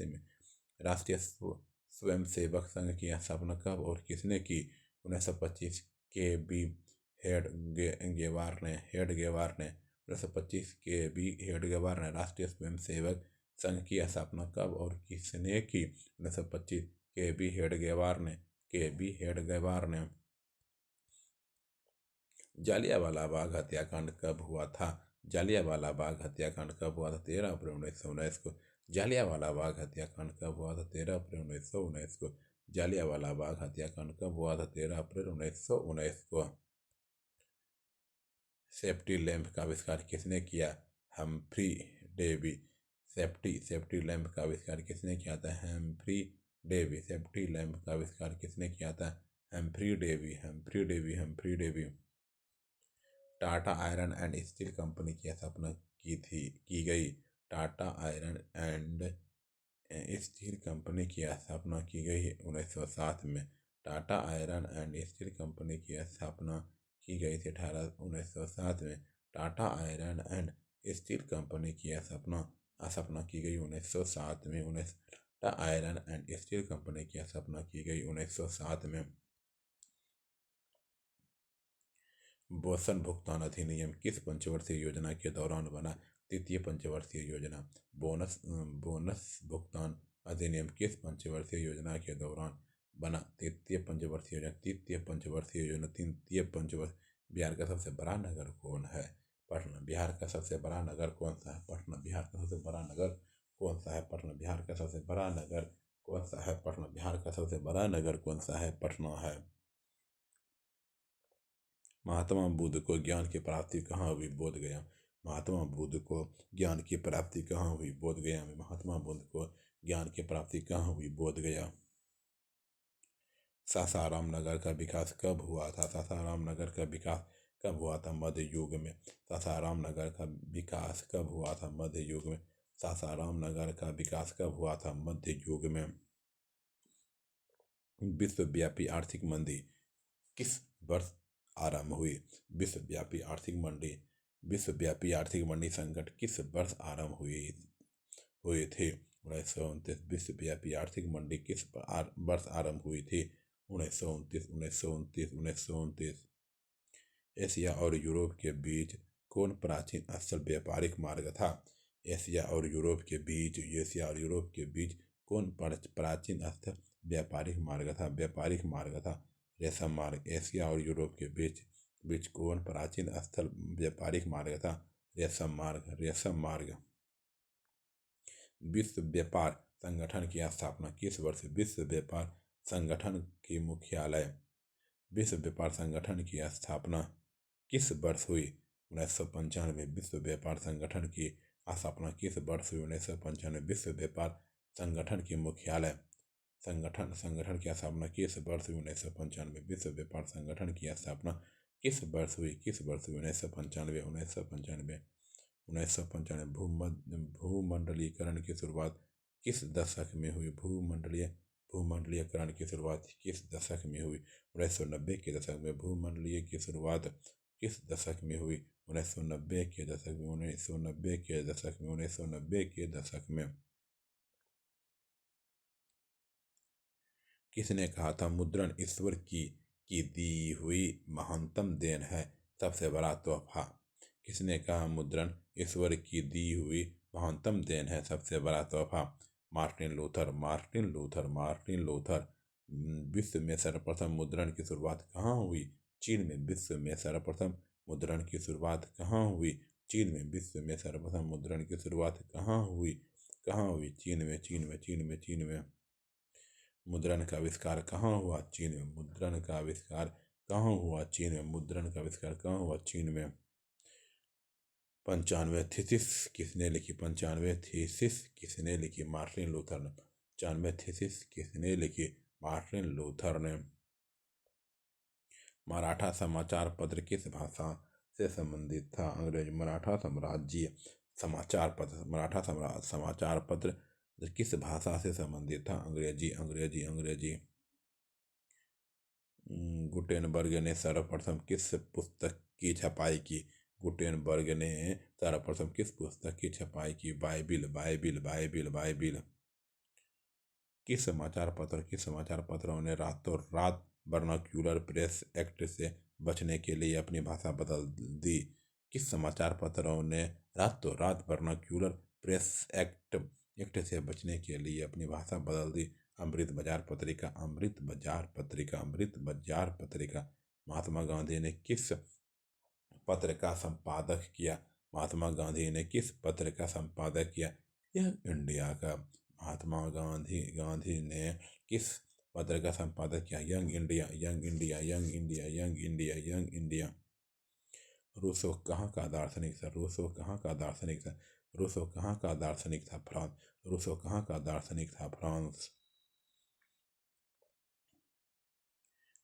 में। राष्ट्रीय स्वयंसेवक संघ की स्थापना कब और किसने की? 1925 के बी हेडगेवार ने 1925 के बी हेडगेवार ने राष्ट्रीय स्वयंसेवक संघ की स्थापना कब और किसने की? 1925 के बी हेडगेवार ने जालियांवाला बाग हत्याकांड कब हुआ था? जालियांवाला बाग हत्याकांड कब हुआ था? 13 अप्रैल 1919 को। जालियांवाला बाग हत्याकांड कब हुआ था? 13 अप्रैल 1919 को। जालियांवाला बाग हत्याकांड कब हुआ था? 13 अप्रैल 1919 को। सेफ्टी लैंप का आविष्कार किसने किया? Humphry Davy. सेफ्टी लैंप का आविष्कार किसने किया था? Humphry Davy. सेफ्टी लैंप का आविष्कार किसने किया था? Humphry Davy. Tata iron and steel company की स्थापना की गई। Tata iron and steel company की स्थापना की गई 1907 में। Tata iron and steel company की स्थापना की गई थी 1907 में। Tata iron and steel company की स्थापना की गई 1907 में। Tata iron and steel company की स्थापना की गई 1907 में। बोनस भुगतान अधिनियम किस पंचवर्षीय योजना के दौरान बना? तृतीय पंचवर्षीय योजना। बोनस भुगतान अधिनियम किस पंचवर्षीय योजना के दौरान बना? तृतीय पंचवर्षीय योजना। बिहार का सबसे बड़ा नगर कौन है? पटना। बिहार का सबसे बड़ा नगर कौन सा है? पटना। बिहार का सबसे बड़ा नगर कौन सा है? पटना। बिहार का सबसे बड़ा नगर कौन सा है? पटना। बिहार का सबसे बड़ा नगर कौन सा है? पटना है। महात्मा बुद्ध को ज्ञान की प्राप्ति कहाँ हुई? बोधगया। महात्मा बुद्ध को ज्ञान की प्राप्ति कहाँ हुई? बोधगया में। महात्मा बुद्ध को ज्ञान की प्राप्ति कहाँ हुई? बोधगया। सासाराम नगर का विकास कब हुआ था? सासाराम नगर का विकास कब हुआ था? मध्य युग में। सासाराम नगर का विकास कब हुआ था? मध्य युग में। सासाराम नगर का विकास कब हुआ था? मध्य युग में। विश्वव्यापी आर्थिक मंदी किस वर्ष आरंभ हुई? विश्वव्यापी आर्थिक मंदी संकट किस वर्ष आरंभ हुए थे? 1929। विश्वव्यापी आर्थिक मंदी किस वर्ष आरंभ हुई थी? 1929। एशिया और यूरोप के बीच कौन प्राचीन स्थल व्यापारिक मार्ग था? एशिया और यूरोप के बीच कौन प्राचीन स्थल व्यापारिक मार्ग था? रेशम मार्ग। एशिया और यूरोप के बीच कौन प्राचीन स्थल व्यापारिक मार्ग था? रेशम मार्ग। विश्व व्यापार संगठन की स्थापना किस वर्ष? विश्व व्यापार संगठन की मुख्यालय। विश्व व्यापार संगठन की स्थापना किस वर्ष हुई? 1995। विश्व व्यापार संगठन की स्थापना किस वर्ष हुई? 1995। विश्व व्यापार संगठन की मुख्यालय संगठन की स्थापना किस वर्ष हुई? 1995। विश्व व्यापार संगठन की स्थापना किस वर्ष हुई? 1995। 1995। भूमंडलीकरण की शुरुआत किस दशक में हुई? भूमंडलीकरण की शुरुआत किस दशक में हुई? 1990 के दशक में। भूमंडलीय की शुरुआत किस दशक में हुई? 1990 के दशक में। किसने कहा था मुद्रण ईश्वर की दी हुई महानतम देन है, सबसे बड़ा तोहफा? किसने कहा मुद्रण ईश्वर की दी हुई महानतम देन है, सबसे बड़ा तोहफा? Martin Luther. विश्व में सर्वप्रथम मुद्रण की शुरुआत कहाँ हुई? चीन में। विश्व में सर्वप्रथम मुद्रण की शुरुआत कहाँ हुई? चीन में। विश्व में सर्वप्रथम मुद्रण की शुरुआत कहाँ हुई? चीन में। मुद्रण का आविष्कार कहाँ हुआ? चीन में। मुद्रण का आविष्कार कहाँ हुआ? चीन में। पंचानवे थीसिस किसने लिखी? मार्टिन लूथर ने। 95 थीसिस किसने लिखी? मार्टिन लूथर ने। मराठा समाचार पत्र किस भाषा से संबंधित था? अंग्रेजी। मराठा समाचार पत्र किस भाषा से संबंधित था? अंग्रेजी। गुटेनबर्ग ने सर्वप्रथम किस पुस्तक की छपाई की? बाइबिल। किस समाचार पत्रों ने रातों रात वर्नाक्यूलर प्रेस एक्ट से बचने के लिए अपनी भाषा बदल दी? किस समाचार पत्रों ने रातों रात वर्नाक्यूलर प्रेस एक्ट से बचने के लिए अपनी भाषा बदल दी? अमृत बाजार पत्रिका, अमृत बाजार पत्रिका, अमृत बाजार पत्रिका। महात्मा गांधी ने किस पत्र का संपादक किया? महात्मा गांधी ने किस पत्र का संपादक किया? यंग इंडिया का। महात्मा गांधी ने किस पत्र का संपादक किया? Young India, young India, young India, young India, young India. Rousseau कहाँ का दार्शनिक था? रूसो कहाँ का दार्शनिक था? रूसो कहाँ का दार्शनिक था? फ्रांस। रूसो कहाँ का दार्शनिक था? फ्रांस।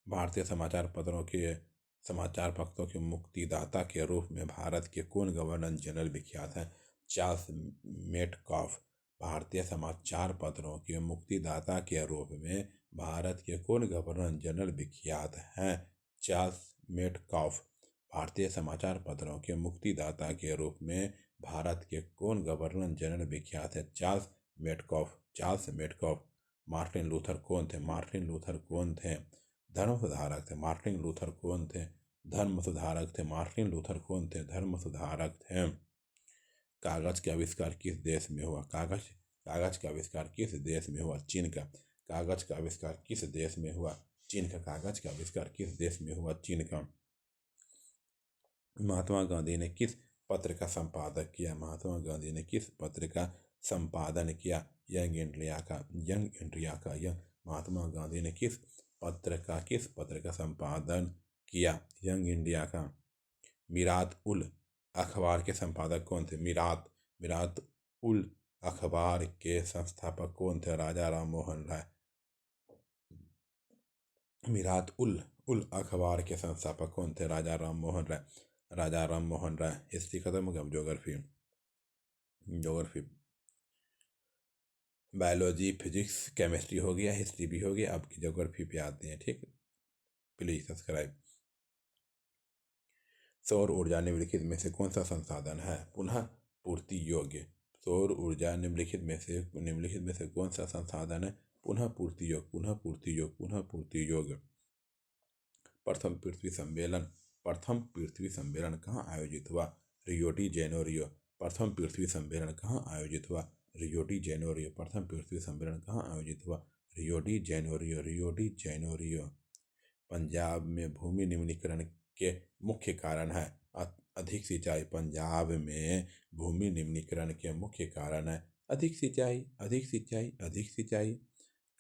भारतीय समाचार पत्रों के मुक्तिदाता के रूप में भारत के कौन गवर्नर जनरल विख्यात हैं? Charles Metcalfe. भारतीय समाचार पत्रों के मुक्तिदाता के रूप में भारत के कौन गवर्नर जनरल विख्यात हैं? Charles Metcalfe. भारतीय समाचार पत्रों के मुक्तिदाता के रूप में भारत के कौन गवर्नर जनरल विख्यात है? Charles Metcalfe. Charles Metcalfe. Martin Luther कौन थे? मार्टिन लूथर कौन थे? धर्म सुधारक थे। मार्टिन लूथर कौन थे? धर्म सुधारक थे। मार्टिन लूथर कौन थे? धर्म सुधारक थे। कागज का आविष्कार किस देश में हुआ? कागज का आविष्कार किस देश में हुआ? चीन का। कागज का आविष्कार किस देश में हुआ? चीन का। कागज का आविष्कार किस देश में हुआ? चीन का। महात्मा गांधी ने किस पत्र का संपादक किया? महात्मा गांधी ने किस पत्र का संपादन किया? यंग इंडिया का। यंग इंडिया का। यह महात्मा गांधी ने किस पत्र का संपादन किया? यंग इंडिया का। मिरात उल अखबार के संपादक कौन थे? मिरात उल अखबार के संस्थापक कौन थे? राजा राम मोहन राय। मिरात उल अखबार के संस्थापक कौन थे? राजा राम मोहन राय। राजा राम मोहन राय। हिस्ट्री खत्म हो गया। ज्योग्राफी बायोलॉजी, फिजिक्स, केमिस्ट्री हो गया, हिस्ट्री भी हो गया। आपकी ज्योग्राफी पे आते हैं। ठीक, प्लीज सब्सक्राइब। सौर ऊर्जा निम्नलिखित में से कौन सा संसाधन है पुनः पूर्ति योग्य? सौर ऊर्जा निम्नलिखित में से कौन सा संसाधन है पुनः पूर्ति योग्य? पुनः पूर्ति योग्य, पुनः पूर्ति योग्य। प्रथम पृथ्वी सम्मेलन कहाँ आयोजित हुआ? Rio de Janeiro. प्रथम पृथ्वी सम्मेलन कहाँ आयोजित हुआ? Rio de Janeiro. प्रथम पृथ्वी सम्मेलन कहाँ आयोजित हुआ? Rio de Janeiro, Rio de Janeiro. Punjab में भूमि निम्नीकरण के मुख्य कारण है अधिक सिंचाई। पंजाब में भूमि निम्नीकरण के मुख्य कारण है अधिक सिंचाई, अधिक सिंचाई, अधिक सिंचाई।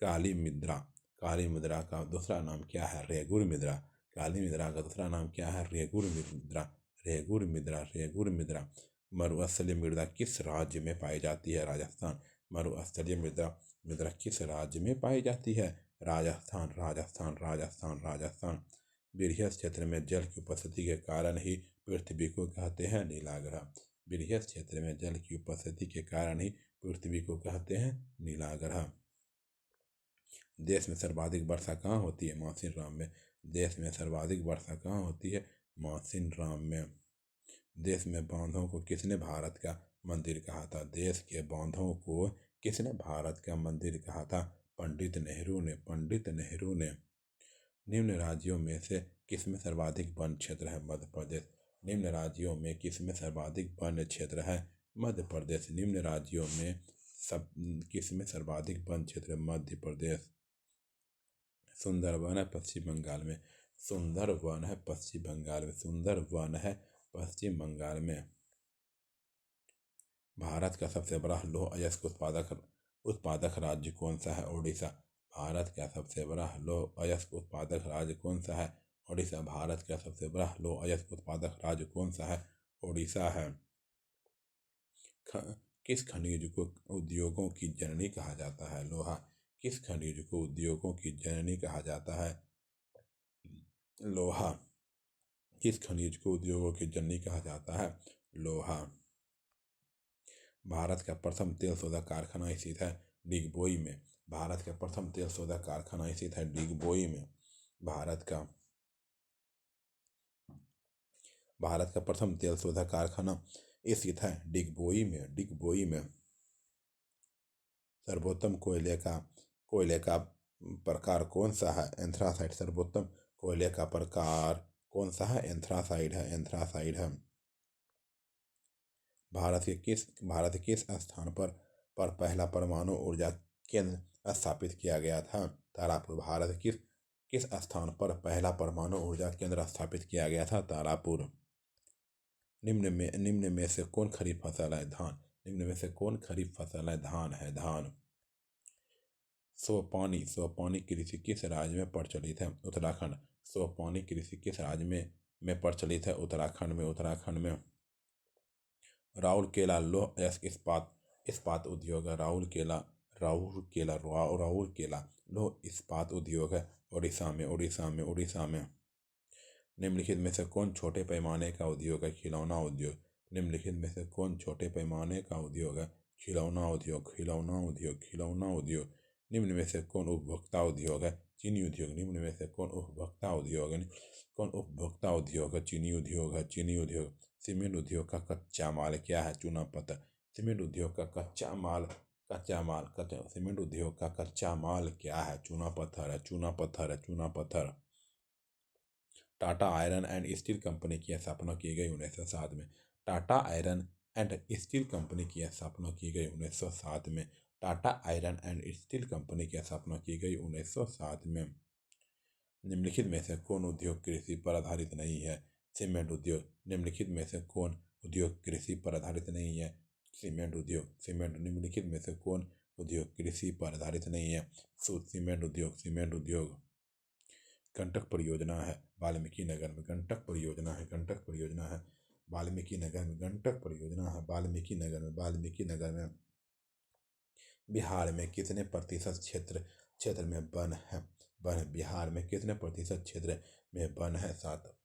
काली मुद्रा का दूसरा नाम क्या है? रेगुर मुद्रा। काली मुद्रा का दूसरा नाम क्या है? रेगुर मुद्रा, रेगुर मुद्रा, रेगुर मुद्रा। मरुस्थलीय मृदा किस राज्य में पाई जाती है? राजस्थान। मरुस्थलीय मृदा किस राज्य में पाई जाती है? राजस्थान, राजस्थान, राजस्थान, राजस्थान। बृहस्पति क्षेत्र में जल की उपस्थिति के कारण ही पृथ्वी को कहते हैं नीला ग्रह। बृहस्पति क्षेत्र में जल की उपस्थिति के कारण ही पृथ्वी को कहते हैं नीला ग्रह। देश में सर्वाधिक वर्षा कहाँ होती है? मासिनराम में। देश में सर्वाधिक वर्षा कहाँ होती है? मासिनराम में। देश में बांधों को किसने भारत का मंदिर कहा था? देश के बांधों को किसने भारत का मंदिर कहा था? पंडित नेहरू ने। पंडित नेहरू ने। निम्न राज्यों में से किसमें सर्वाधिक वन क्षेत्र है? मध्य प्रदेश। निम्न राज्यों में किसमें सर्वाधिक वन क्षेत्र है? मध्य प्रदेश। निम्न राज्यों में किसमें सर्वाधिक वन क्षेत्र? मध्य प्रदेश। सुंदरवन है पश्चिम बंगाल में। सुंदरवन है पश्चिम बंगाल में। सुंदरवन है पश्चिम बंगाल में। भारत का सबसे बड़ा लौह अयस्क उत्पादक राज्य कौन सा है? ओडिशा। भारत का सबसे बड़ा लौह अयस्क उत्पादक राज्य कौन सा है? ओडिशा। भारत का सबसे बड़ा लौह अयस्क उत्पादक राज्य कौन सा है? ओडिशा है। किस खनिज को उद्योगों की जननी कहा जाता है? लोहा। किस खनिज को उद्योगों की जननी कहा जाता है? लोहा। किस खनिज को उद्योगों की जननी कहा जाता है? लोहा। भारत का प्रथम तेल शोधक कारखाना स्थित है डिगबोई में। भारत का प्रथम तेल शोधक कारखाना स्थित है डिगबोई में। भारत का प्रथम तेल शोधक कारखाना स्थित है डिगबोई में। डिगबोई में। सर्वोत्तम कोयले का प्रकार कौन सा है? एंथ्रासाइट। सर्वोत्तम कोयले का प्रकार कौन सा है? एंथ्रासाइड है। एंथ्रासाइड है। भारत के किस स्थान पर पहला परमाणु ऊर्जा केंद्र स्थापित किया गया था? तारापुर। भारत किस किस स्थान पर पहला परमाणु ऊर्जा केंद्र स्थापित किया गया था? तारापुर। निम्न में से कौन खरीफ फसल है? धान। निम्न में से कौन खरीफ फसल है? धान है, धान। सोपानी कृषि किस राज्य में प्रचलित है? उत्तराखंड। सोपानी कृषि किस राज्य में प्रचलित है? उत्तराखंड में। राउरकेला लौह इस्पात उद्योग है। राउरकेला लौह इस्पात उद्योग है उड़ीसा में। निम्नलिखित में से कौन छोटे पैमाने का उद्योग है? खिलौना उद्योग। निम्नलिखित में से कौन छोटे पैमाने का उद्योग है? खिलौना उद्योग। निम्न में से कौन उपभोक्ता उद्योग है? चीनी उद्योग। निम्न में से कौन उपभोक्ता उद्योग है? चीनी उद्योग। सीमेंट उद्योग का कच्चा माल क्या है? चूना पत्थर। सीमेंट उद्योग का कच्चा माल सीमेंट उद्योग का कच्चा माल क्या है? चूना पत्थर। Tata iron and steel company की स्थापना की गई 1907 में। Tata iron and steel company की स्थापना की गई 1907 में। Tata iron and steel company की स्थापना की गई 1907 में। निम्नलिखित में से कौन उद्योग कृषि पर आधारित नहीं है? सीमेंट उद्योग। निम्नलिखित में से कौन उद्योग कृषि पर आधारित नहीं है? सीमेंट उद्योग। निम्नलिखित में से कौन उद्योग कृषि पर आधारित नहीं है? सीमेंट उद्योग। गंडक परियोजना है वाल्मीकि नगर में। गंडक परियोजना है वाल्मीकि नगर में। बिहार में कितने प्रतिशत क्षेत्र में वन है? बिहार में कितने प्रतिशत क्षेत्र में वन है? 7।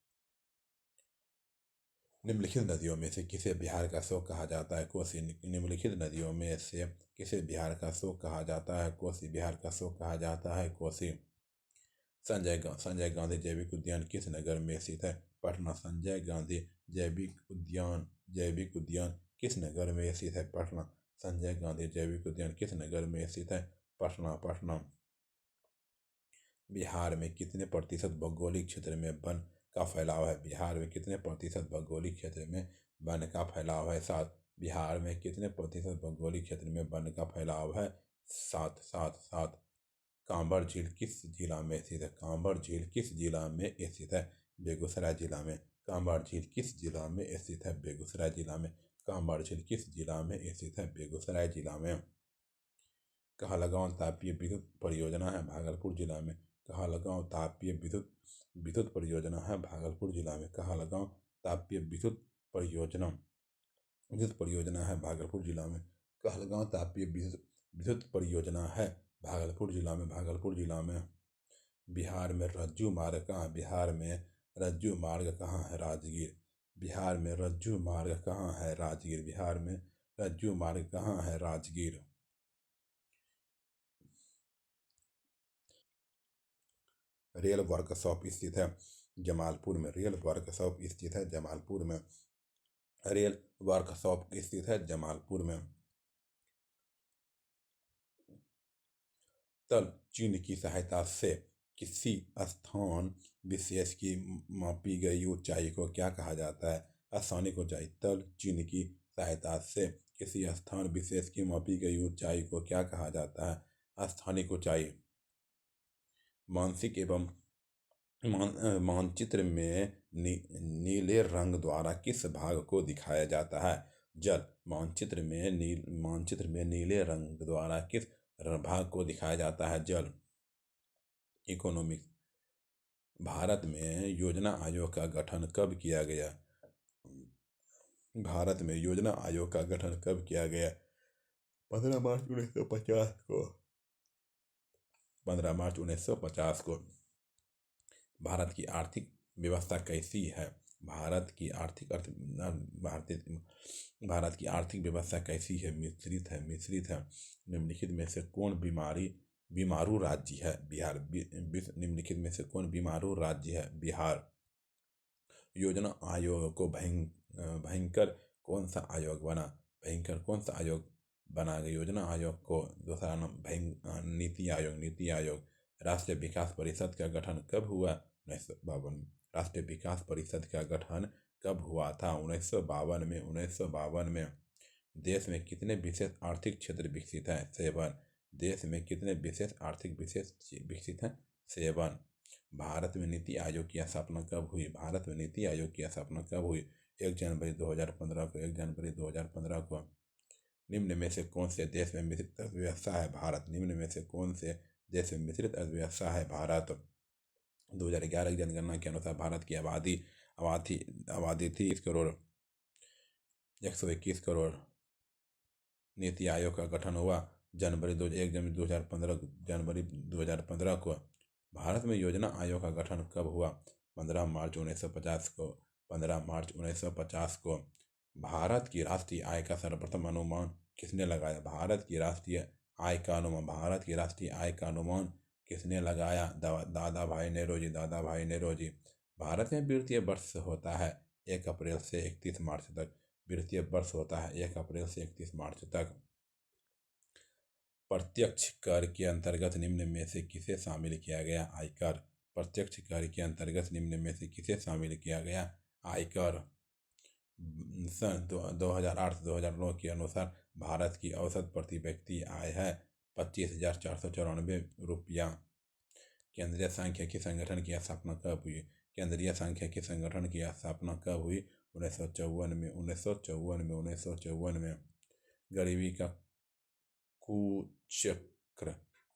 निम्नलिखित नदियों में से किसे बिहार का शोक कहा जाता है? कोसी। निम्नलिखित नदियों में से किसे बिहार का शोक कहा जाता है? कोसी। बिहार का शोक कहा जाता है कोसी। संजय गांधी जैविक उद्यान किस नगर में स्थित है? पटना। संजय गांधी जैविक उद्यान किस नगर में स्थित है? पटना। संजय गांधी जैविक उद्यान किस नगर में स्थित है? पटना। बिहार में कितने प्रतिशत भौगोलिक क्षेत्र में वन का फैलाव है? बिहार में कितने प्रतिशत भौगोलिक क्षेत्र में वन का फैलाव है? 7। बिहार में कितने प्रतिशत भौगोलिक क्षेत्र में वन का फैलाव है? 7। कांवर झील किस जिला में स्थित है? कांवर झील किस जिला में स्थित है? बेगूसराय जिला में। कांवर झील किस जिला में स्थित है? बेगूसराय जिला में। कांवर झील किस जिला में स्थित है? बेगूसराय जिला में। कहलगांव तापीय विद्युत परियोजना है भागलपुर जिला में। कहलगांव तापीय विद्युत परियोजना है भागलपुर जिला में। कहलगांव तापीय विद्युत परियोजना है भागलपुर जिला में। कहलगांव तापीय विद्युत परियोजना है भागलपुर जिला में। बिहार में रज्जू मार्ग कहाँ? बिहार में रज्जू मार्ग कहाँ है? राजगीर। बिहार में रज्जू मार्ग कहाँ है? राजगीर। बिहार में रज्जू मार्ग कहाँ है? राजगीर। रेल वर्कशॉप स्थित है जमालपुर में। रेल वर्कशॉप स्थित है जमालपुर में। रेल वर्कशॉप स्थित है जमालपुर में। तल चिन्ह की सहायता से किसी स्थान विशेष की मापी गई ऊंचाई को क्या कहा जाता है? स्थानिक ऊंचाई। तल चिन्ह की सहायता से किसी स्थान विशेष की मापी गई ऊंचाई को क्या कहा जाता है? स्थानिक ऊंचाई। मानसिक एवं मानचित्र में नीले रंग द्वारा किस भाग को दिखाया जाता है? जल। मानचित्र में नीले रंग द्वारा किस भाग को दिखाया जाता है? जल। इकोनॉमिक्स। भारत में योजना आयोग का गठन कब किया गया? भारत में योजना आयोग का गठन कब किया गया? 15 मार्च 1950 को। 15 मार्च 1950 को। भारत की आर्थिक व्यवस्था कैसी है? भारत की आर्थिक व्यवस्था कैसी है? मिश्रित है। निम्नलिखित में से कौन बीमारू राज्य है? बिहार। निम्नलिखित में से कौन बीमारू राज्य है? बिहार। योजना आयोग को भयंकर कौन सा आयोग बना गया? योजना आयोग को दूसरा नाम नीति आयोग। राष्ट्रीय विकास परिषद का गठन कब हुआ? 1952। राष्ट्रीय विकास परिषद का गठन कब हुआ था? 1952 में। देश में कितने विशेष आर्थिक क्षेत्र विकसित हैं? 7। देश में कितने विशेष आर्थिक विशेष विकसित हैं? 7। भारत में नीति आयोग की स्थापना कब हुई? भारत में नीति आयोग की स्थापना कब हुई? 1 जनवरी 2015 को। 1 जनवरी 2015 को। निम्न में से कौन से देश में मिश्रित अर्थव्यवस्था है? भारत। निम्न में से कौन से देश में मिश्रित अर्थव्यवस्था है? भारत। 2011 की जनगणना के अनुसार भारत की आबादी थी 121 करोड़। नीति आयोग का गठन हुआ जनवरी 2015 को। भारत में योजना आयोग का गठन कब हुआ? 15 मार्च 1950 को। 15 मार्च 1950 को। भारत की राष्ट्रीय आय का सर्वप्रथम अनुमान किसने लगाया? भारत की राष्ट्रीय आय का अनुमान किसने लगाया? दादा भाई नेहरू जी। भारत में वित्तीय वर्ष होता है 1 अप्रैल से 31 मार्च तक। वित्तीय वर्ष होता है 1 अप्रैल से 31 मार्च तक। प्रत्यक्ष कर के अंतर्गत निम्न में से किसे शामिल किया गया? आयकर। प्रत्यक्ष कर के अंतर्गत निम्न में से किसे शामिल किया गया? आयकर। सन 2008-2009 के अनुसार भारत की औसत प्रति व्यक्ति आय है 25,494 रुपया। केंद्रीय सांख्यिकी संगठन की स्थापना कब हुई? केंद्रीय सांख्यिकी संगठन की स्थापना कब हुई? 1954 में। गरीबी का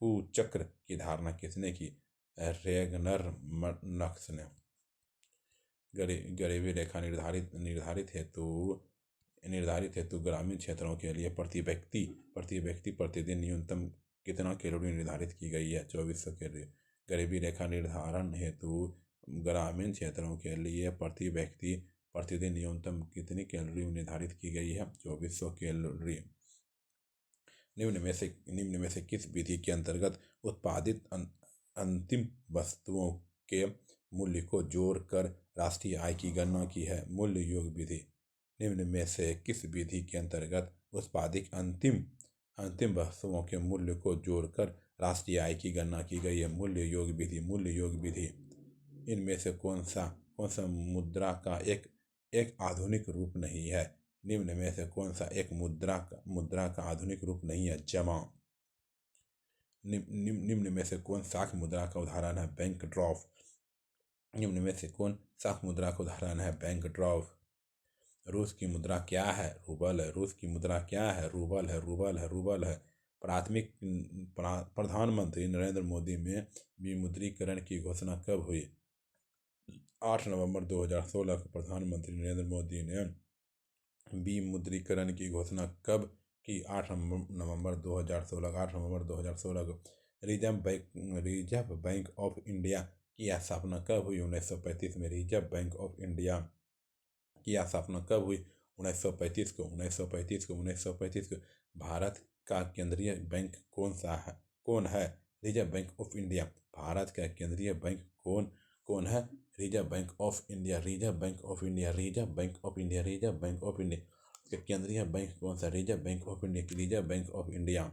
कुचक्र की धारणा किसने की? रेगनर मर्क्स ने। गरीबी रेखा निर्धारित हेतु ग्रामीण क्षेत्रों के लिए प्रति व्यक्ति प्रतिदिन न्यूनतम कितना कैलोरी निर्धारित की गई है? 2400 कैलोरी। गरीबी रेखा निर्धारण हेतु ग्रामीण क्षेत्रों के लिए प्रति व्यक्ति प्रतिदिन न्यूनतम कितनी कैलोरी निर्धारित की गई है? 2400 कैलोरी। निम्न में से किस विधि के अंतर्गत उत्पादित अंतिम वस्तुओं के मूल्य को जोड़कर राष्ट्रीय आय की गणना की है? मूल्य योग विधि। निम्न में से किस विधि के अंतर्गत उत्पादित अंतिम वस्तुओं के मूल्य को जोड़कर राष्ट्रीय आय की गणना की गई है? मूल्य योग विधि। इनमें से कौन सा मुद्रा का एक आधुनिक रूप नहीं है? निम्न में से कौन सा एक मुद्रा का आधुनिक रूप नहीं है? जमा। निम्न में से कौन साख मुद्रा का उदाहरण है? Bank draft. निम्न में से कौन साख मुद्रा का उदाहरण है? Bank draft. रूस की मुद्रा क्या है? रूबल है। रूस की मुद्रा क्या है? रूबल है। प्रधानमंत्री नरेंद्र मोदी में विमुद्रीकरण की घोषणा कब हुई? 8 नवंबर 2016 को प्रधानमंत्री नरेंद्र मोदी ने विमुद्रीकरण की घोषणा कब की? 8 नवंबर 2016 को। रिजर्व बैंक ऑफ इंडिया की स्थापना कब हुई? 1935 में। रिजर्व बैंक ऑफ इंडिया की स्थापना कब हुई? 1935 को। भारत का केंद्रीय बैंक कौन है? Reserve bank of India. Bharat का केंद्रीय बैंक कौन है? Reserve bank of India. केंद्रीय बैंक कौन सा? Reserve bank of India.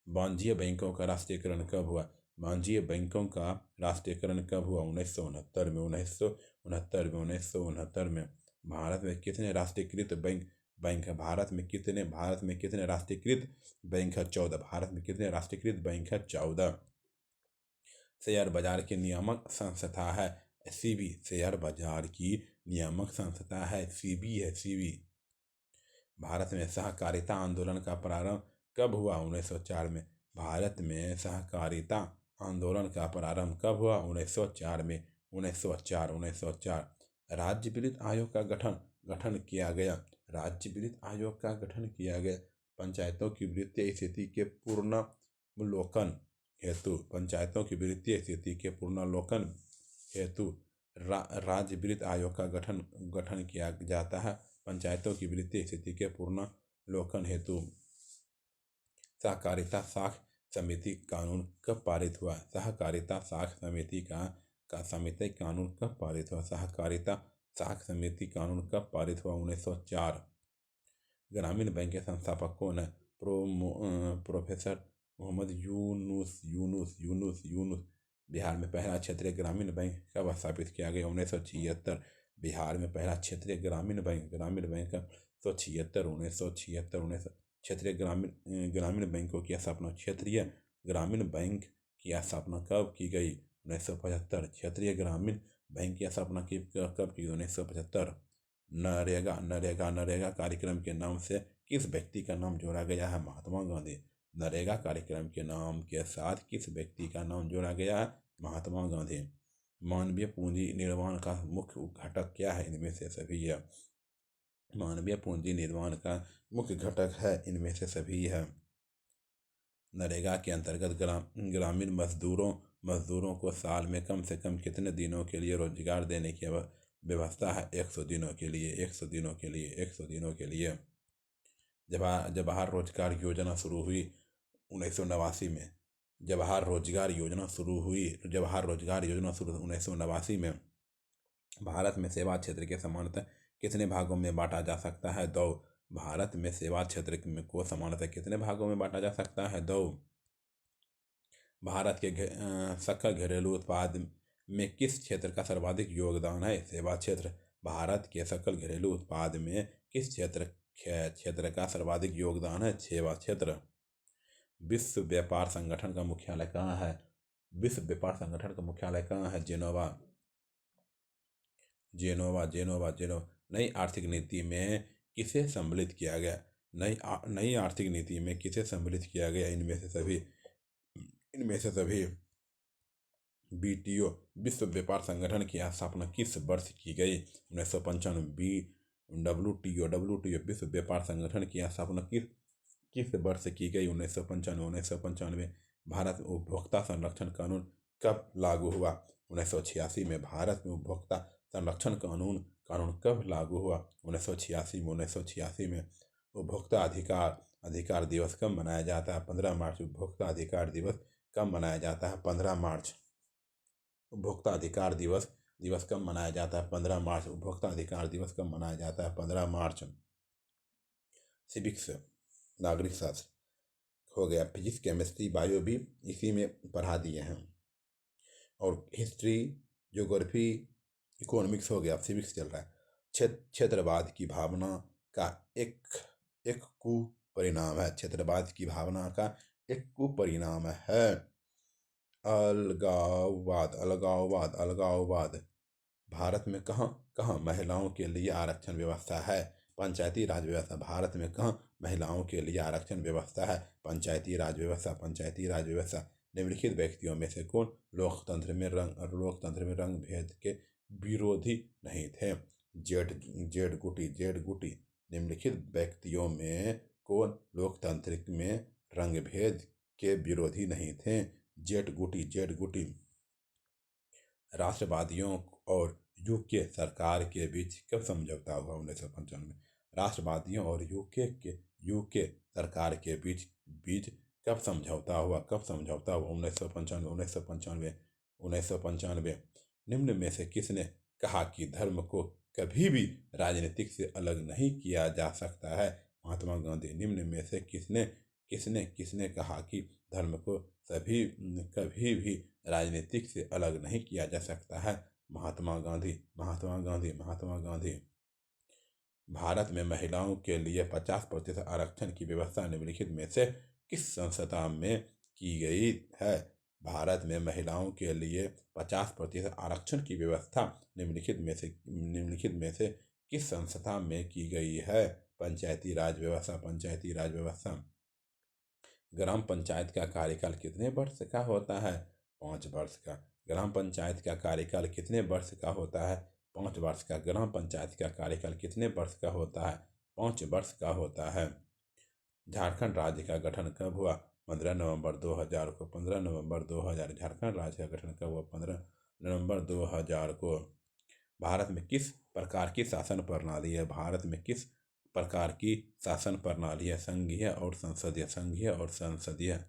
वाणिज्य बैंकों का राष्ट्रीयकरण कब हुआ? वाणिज्य बैंकों का राष्ट्रीयकरण कब हुआ? 1969 में। भारत में कितने राष्ट्रीयकृत बैंक है? भारत में कितने राष्ट्रीयकृत बैंक है? 14। भारत में कितने राष्ट्रीयकृत बैंक है? 14। शेयर बाजार की नियामक संस्था है सेबी। शेयर बाजार की नियामक संस्था है सेबी। भारत में सहकारिता आंदोलन का प्रारंभ कब हुआ? 1904 में। भारत में सहकारिता आंदोलन का प्रारंभ कब हुआ? 1904 में। 1904। राज्य वित्त आयोग का गठन किया गया। पंचायतों की वित्तीय स्थिति के पुनर्विलोकन हेतु राज्य वित्त आयोग का गठन किया जाता है। पंचायतों की वित्तीय स्थिति के पुनर्विलोकन हेतु। सहकारिता साख समिति कानून कब पारित हुआ? सहकारिता साख समिति का समिति कानून कब पारित हुआ? सहकारिता साख समिति कानून कब पारित हुआ? 1904। ग्रामीण बैंक के संस्थापक कौन है? प्रोफेसर मोहम्मद यूनुस। बिहार में पहला क्षेत्रीय ग्रामीण बैंक कब स्थापित किया गया? 1976। बिहार में पहला क्षेत्रीय ग्रामीण बैंक 1976। क्षेत्रीय ग्रामीण बैंकों की स्थापना, क्षेत्रीय ग्रामीण बैंक की स्थापना कब की गई? 1975। क्षेत्रीय ग्रामीण बैंक की स्थापना कब की? 1975। नरेगा कार्यक्रम के नाम से किस व्यक्ति का नाम जोड़ा गया है? महात्मा गांधी। नरेगा कार्यक्रम के नाम के साथ किस व्यक्ति का नाम जोड़ा गया है? महात्मा गांधी। मानवीय पूंजी निर्माण का मुख्य घटक क्या है? इनमें से सभी है। मानवीय पूंजी निर्माण का मुख्य घटक है इनमें से सभी है। नरेगा के अंतर्गत ग्रामीण मजदूरों को साल में कम से कम कितने दिनों के लिए रोजगार देने की व्यवस्था है? 100 दिनों के लिए। 100 दिनों के लिए। 100 दिनों के लिए। जवाहर रोजगार योजना शुरू हुई 1989 में। जवाहर रोजगार योजना शुरू 1989 में। भारत में सेवा क्षेत्र के सामान्यतः कितने भागों में बांटा जा सकता है? 2। भारत में सेवा क्षेत्र को सामान्यतः कितने भागों में बांटा जा सकता है? 2। भारत के सकल घरेलू उत्पाद में किस क्षेत्र का सर्वाधिक योगदान है? सेवा क्षेत्र। भारत के सकल घरेलू उत्पाद में किस क्षेत्र का सर्वाधिक योगदान है? सेवा क्षेत्र। विश्व व्यापार संगठन का मुख्यालय कहाँ है? विश्व व्यापार संगठन का मुख्यालय कहाँ है? जेनेवा। नई आर्थिक नीति में किसे सम्मिलित किया गया? नई आर्थिक नीति में किसे सम्मिलित किया गया? इनमें से सभी। WTO विश्व व्यापार संगठन की स्थापना किस वर्ष की गई? 1995। WTO विश्व व्यापार संगठन की स्थापना किस वर्ष की गई? 1995। भारत में उपभोक्ता संरक्षण कानून कब लागू हुआ? 1986 में। भारत में उपभोक्ता संरक्षण कानून कब लागू हुआ? 1986 में। उपभोक्ता अधिकार दिवस कब मनाया जाता है? 15 मार्च। उपभोक्ता अधिकार दिवस कब मनाया जाता है? 15 मार्च। उपभोक्ता अधिकार दिवस कब मनाया जाता है? 15 मार्च। उपभोक्ता अधिकार दिवस कब मनाया जाता है? 15 मार्च। सिविक्स नागरिक शास्त्र हो गया। फिजिक्स केमिस्ट्री बायो भी इसी में पढ़ा दिए हैं। और हिस्ट्री ज्योग्राफी इकोनॉमिक्स हो गया। सिविक्स चल रहा है। क्षेत्रवाद की भावना का एक कुपरिणाम है। क्षेत्रवाद की भावना का एक कुपरिणाम है अलगाववाद। भारत में कहाँ महिलाओं के लिए आरक्षण व्यवस्था है? पंचायती राज व्यवस्था। भारत में कहाँ महिलाओं के लिए आरक्षण व्यवस्था है? पंचायती राज व्यवस्था। निम्नलिखित व्यक्तियों में से कौन लोकतंत्र में रंग भेद के विरोधी नहीं थे? जेड गुटी। निम्नलिखित व्यक्तियों में कौन लोकतंत्र में रंग भेद के विरोधी नहीं थे? जेड गुटी। राष्ट्रवादियों और यूके सरकार के बीच कब समझौता हुआ? 1995। राष्ट्रवादियों और यूके सरकार के बीच कब समझौता हुआ? 1995। निम्न में से किसने कहा कि धर्म को कभी भी राजनीतिक से अलग नहीं किया जा सकता है? महात्मा गांधी। निम्न में से किसने कहा कि धर्म को कभी भी राजनीतिक से अलग नहीं किया जा सकता है? महात्मा गांधी। भारत में महिलाओं के लिए 50% आरक्षण की व्यवस्था निम्नलिखित में से किस संस्था में की गई है? भारत में महिलाओं के लिए 50% आरक्षण की व्यवस्था निम्नलिखित में से किस संस्था में की गई है? पंचायती राज व्यवस्था। ग्राम पंचायत का कार्यकाल कितने वर्ष का होता है? 5 वर्ष का। ग्राम पंचायत का कार्यकाल कितने वर्ष का होता है? 5 वर्ष का। ग्राम पंचायत का कार्यकाल कितने वर्ष का होता है? 5 वर्ष का होता है। झारखंड राज्य का गठन कब हुआ? 15 नवंबर 2000 को। 15 नवंबर 2000 झारखंड राज्य का गठन कब हुआ? 15 नवंबर 2000 को। भारत में किस प्रकार की शासन प्रणाली है? भारत में किस प्रकार की शासन प्रणाली है? संघीय और संसदीय।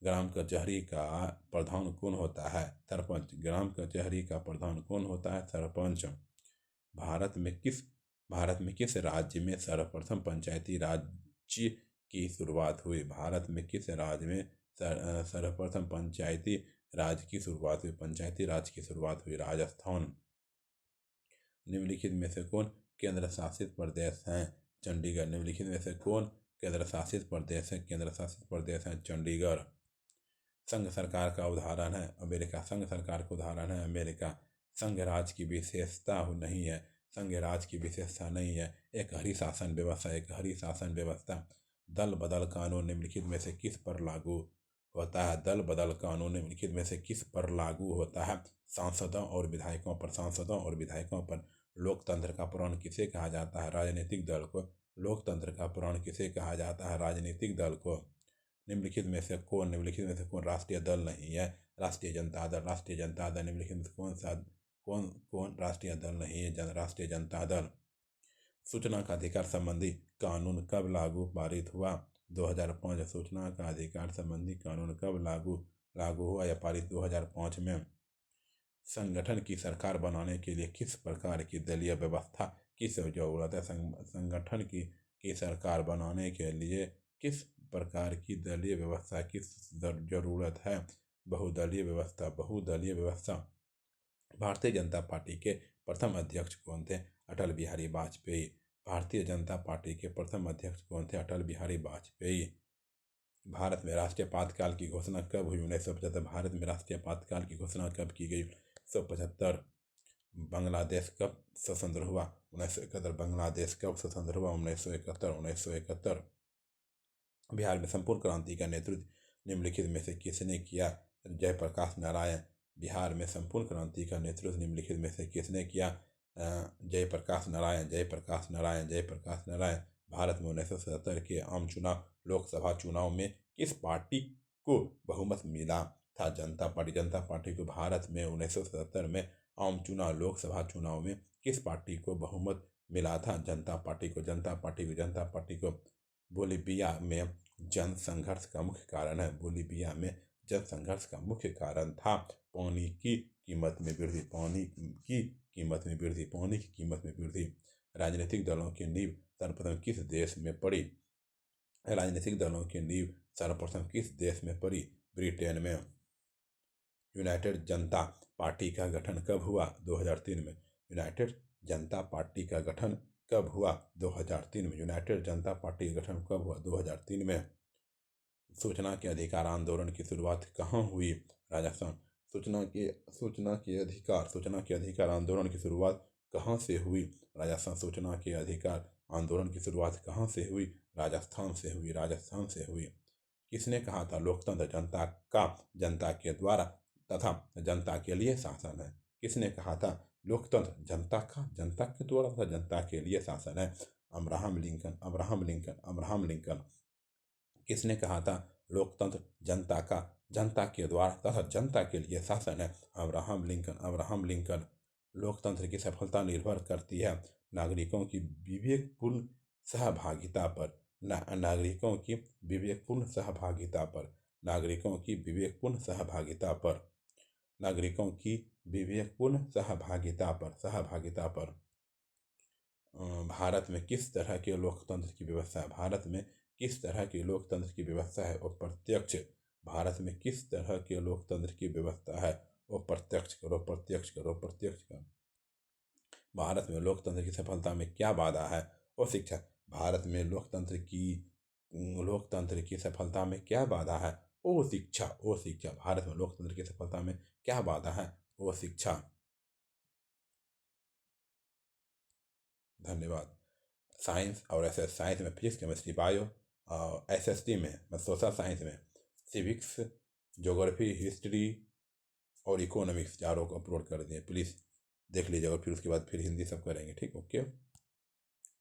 ग्राम कचहरी का प्रधान कौन होता है? सरपंच। ग्राम कचहरी का प्रधान कौन होता है? सरपंच। भारत में किस राज्य में सर्वप्रथम पंचायती राज की शुरुआत हुई? भारत में किस राज्य में सर्वप्रथम पंचायती राज की शुरुआत हुई? पंचायती राज की शुरुआत हुई राजस्थान। निम्नलिखित में से कौन केंद्र शासित प्रदेश हैं? चंडीगढ़। निम्नलिखित में से कौन केंद्र शासित प्रदेश है चंडीगढ़। संघ सरकार का उदाहरण है अमेरिका। संघ सरकार का उदाहरण है अमेरिका। संघ राज्य की विशेषता नहीं है। संघ राज्य की विशेषता नहीं है। एक हरी शासन व्यवस्था। दल बदल कानून निम्नलिखित में से किस पर लागू होता है? दल बदल कानून निम्नलिखित में से किस पर लागू होता है? सांसदों और विधायकों पर। लोकतंत्र का पुराण किसे कहा जाता है? राजनीतिक दल को। लोकतंत्र का पुराण किसे कहा जाता है? राजनीतिक दल को। निम्नलिखित में से कौन राष्ट्रीय दल नहीं है? राष्ट्रीय जनता दल। निम्नलिखित में से कौन राष्ट्रीय दल नहीं है? राष्ट्रीय जनता दल। सूचना का अधिकार संबंधी कानून कब पारित हुआ? 2005। सूचना का अधिकार संबंधी कानून कब लागू हुआ या पारित? 2005 में। संगठन की सरकार बनाने के लिए किस प्रकार की दलीय व्यवस्था की जरूरत है? संगठन की सरकार बनाने के लिए किस प्रकार की दलीय व्यवस्था की जरूरत है? बहुदलीय व्यवस्था। भारतीय जनता पार्टी के प्रथम अध्यक्ष कौन थे? अटल बिहारी वाजपेयी। भारतीय जनता पार्टी के प्रथम अध्यक्ष कौन थे? अटल बिहारी वाजपेयी। भारत में राष्ट्रीय आपातकाल की घोषणा कब हुई? 1975। भारत में राष्ट्रीय आपातकाल की घोषणा कब की गई? 1975। बांग्लादेश कब स्वतंत्र हुआ? 1971। बांग्लादेश कब स्वतंत्र हुआ? 1971। बिहार में संपूर्ण क्रांति का नेतृत्व निम्नलिखित में से किसने किया? जयप्रकाश नारायण। बिहार में संपूर्ण क्रांति का नेतृत्व निम्नलिखित में से किसने किया? जयप्रकाश नारायण। भारत में 1977 के आम चुनाव लोकसभा चुनाव में किस पार्टी को बहुमत मिला था? जनता पार्टी को। भारत में 1977 में आम चुनाव लोकसभा चुनाव में किस पार्टी को बहुमत मिला था? जनता पार्टी को। बोलीविया में जनसंघर्ष का मुख्य कारण है। बोलीविया में जनसंघर्ष का मुख्य कारण था पानी की कीमत में वृद्धि। राजनीतिक दलों की नींव सर्वप्रथम किस देश में पड़ी? ब्रिटेन में। यूनाइटेड जनता पार्टी का गठन कब हुआ? 2003 में। यूनाइटेड जनता पार्टी का गठन कब हुआ? 2003 में। यूनाइटेड जनता पार्टी का गठन कब हुआ? 2003 में। सूचना के अधिकार आंदोलन की शुरुआत कहाँ हुई? राजस्थान। सूचना के अधिकार आंदोलन की शुरुआत कहाँ से हुई? राजस्थान। सूचना के अधिकार आंदोलन की शुरुआत कहाँ से हुई? राजस्थान से हुई। किसने कहा था लोकतंत्र जनता के द्वारा तथा जनता के लिए शासन है? किसने कहा था लोकतंत्र जनता के द्वारा तथा जनता के लिए शासन है? Abraham Lincoln. किसने कहा था लोकतंत्र जनता के द्वारा तथा जनता के लिए शासन है? Abraham Lincoln. लोकतंत्र की सफलता निर्भर करती है नागरिकों की विवेकपूर्ण सहभागिता पर। नागरिकों की विवेकपूर्ण सहभागिता पर। भारत में किस तरह के लोकतंत्र की व्यवस्था है? भारत में किस तरह की लोकतंत्र की व्यवस्था है? अप्रत्यक्ष। भारत में किस तरह के लोकतंत्र की व्यवस्था है? अप्रत्यक्ष करो। भारत में लोकतंत्र की सफलता में क्या बाधा है? और शिक्षा। भारत में लोकतंत्र की सफलता में क्या बाधा है? ओ शिक्षा। भारत में लोकतंत्र की सफलता में क्या बाधा है? ओ शिक्षा। धन्यवाद। साइंस और साइंस में फिजिक्स, केमिस्ट्री, बायो, SST में सोशल साइंस में सिविक्स, ज्योग्राफी, हिस्ट्री और इकोनॉमिक्स चारों को अपलोड कर दिए। प्लीज़ देख लीजिएगा, फिर उसके बाद फिर हिंदी सब करेंगे। ठीक, ओके।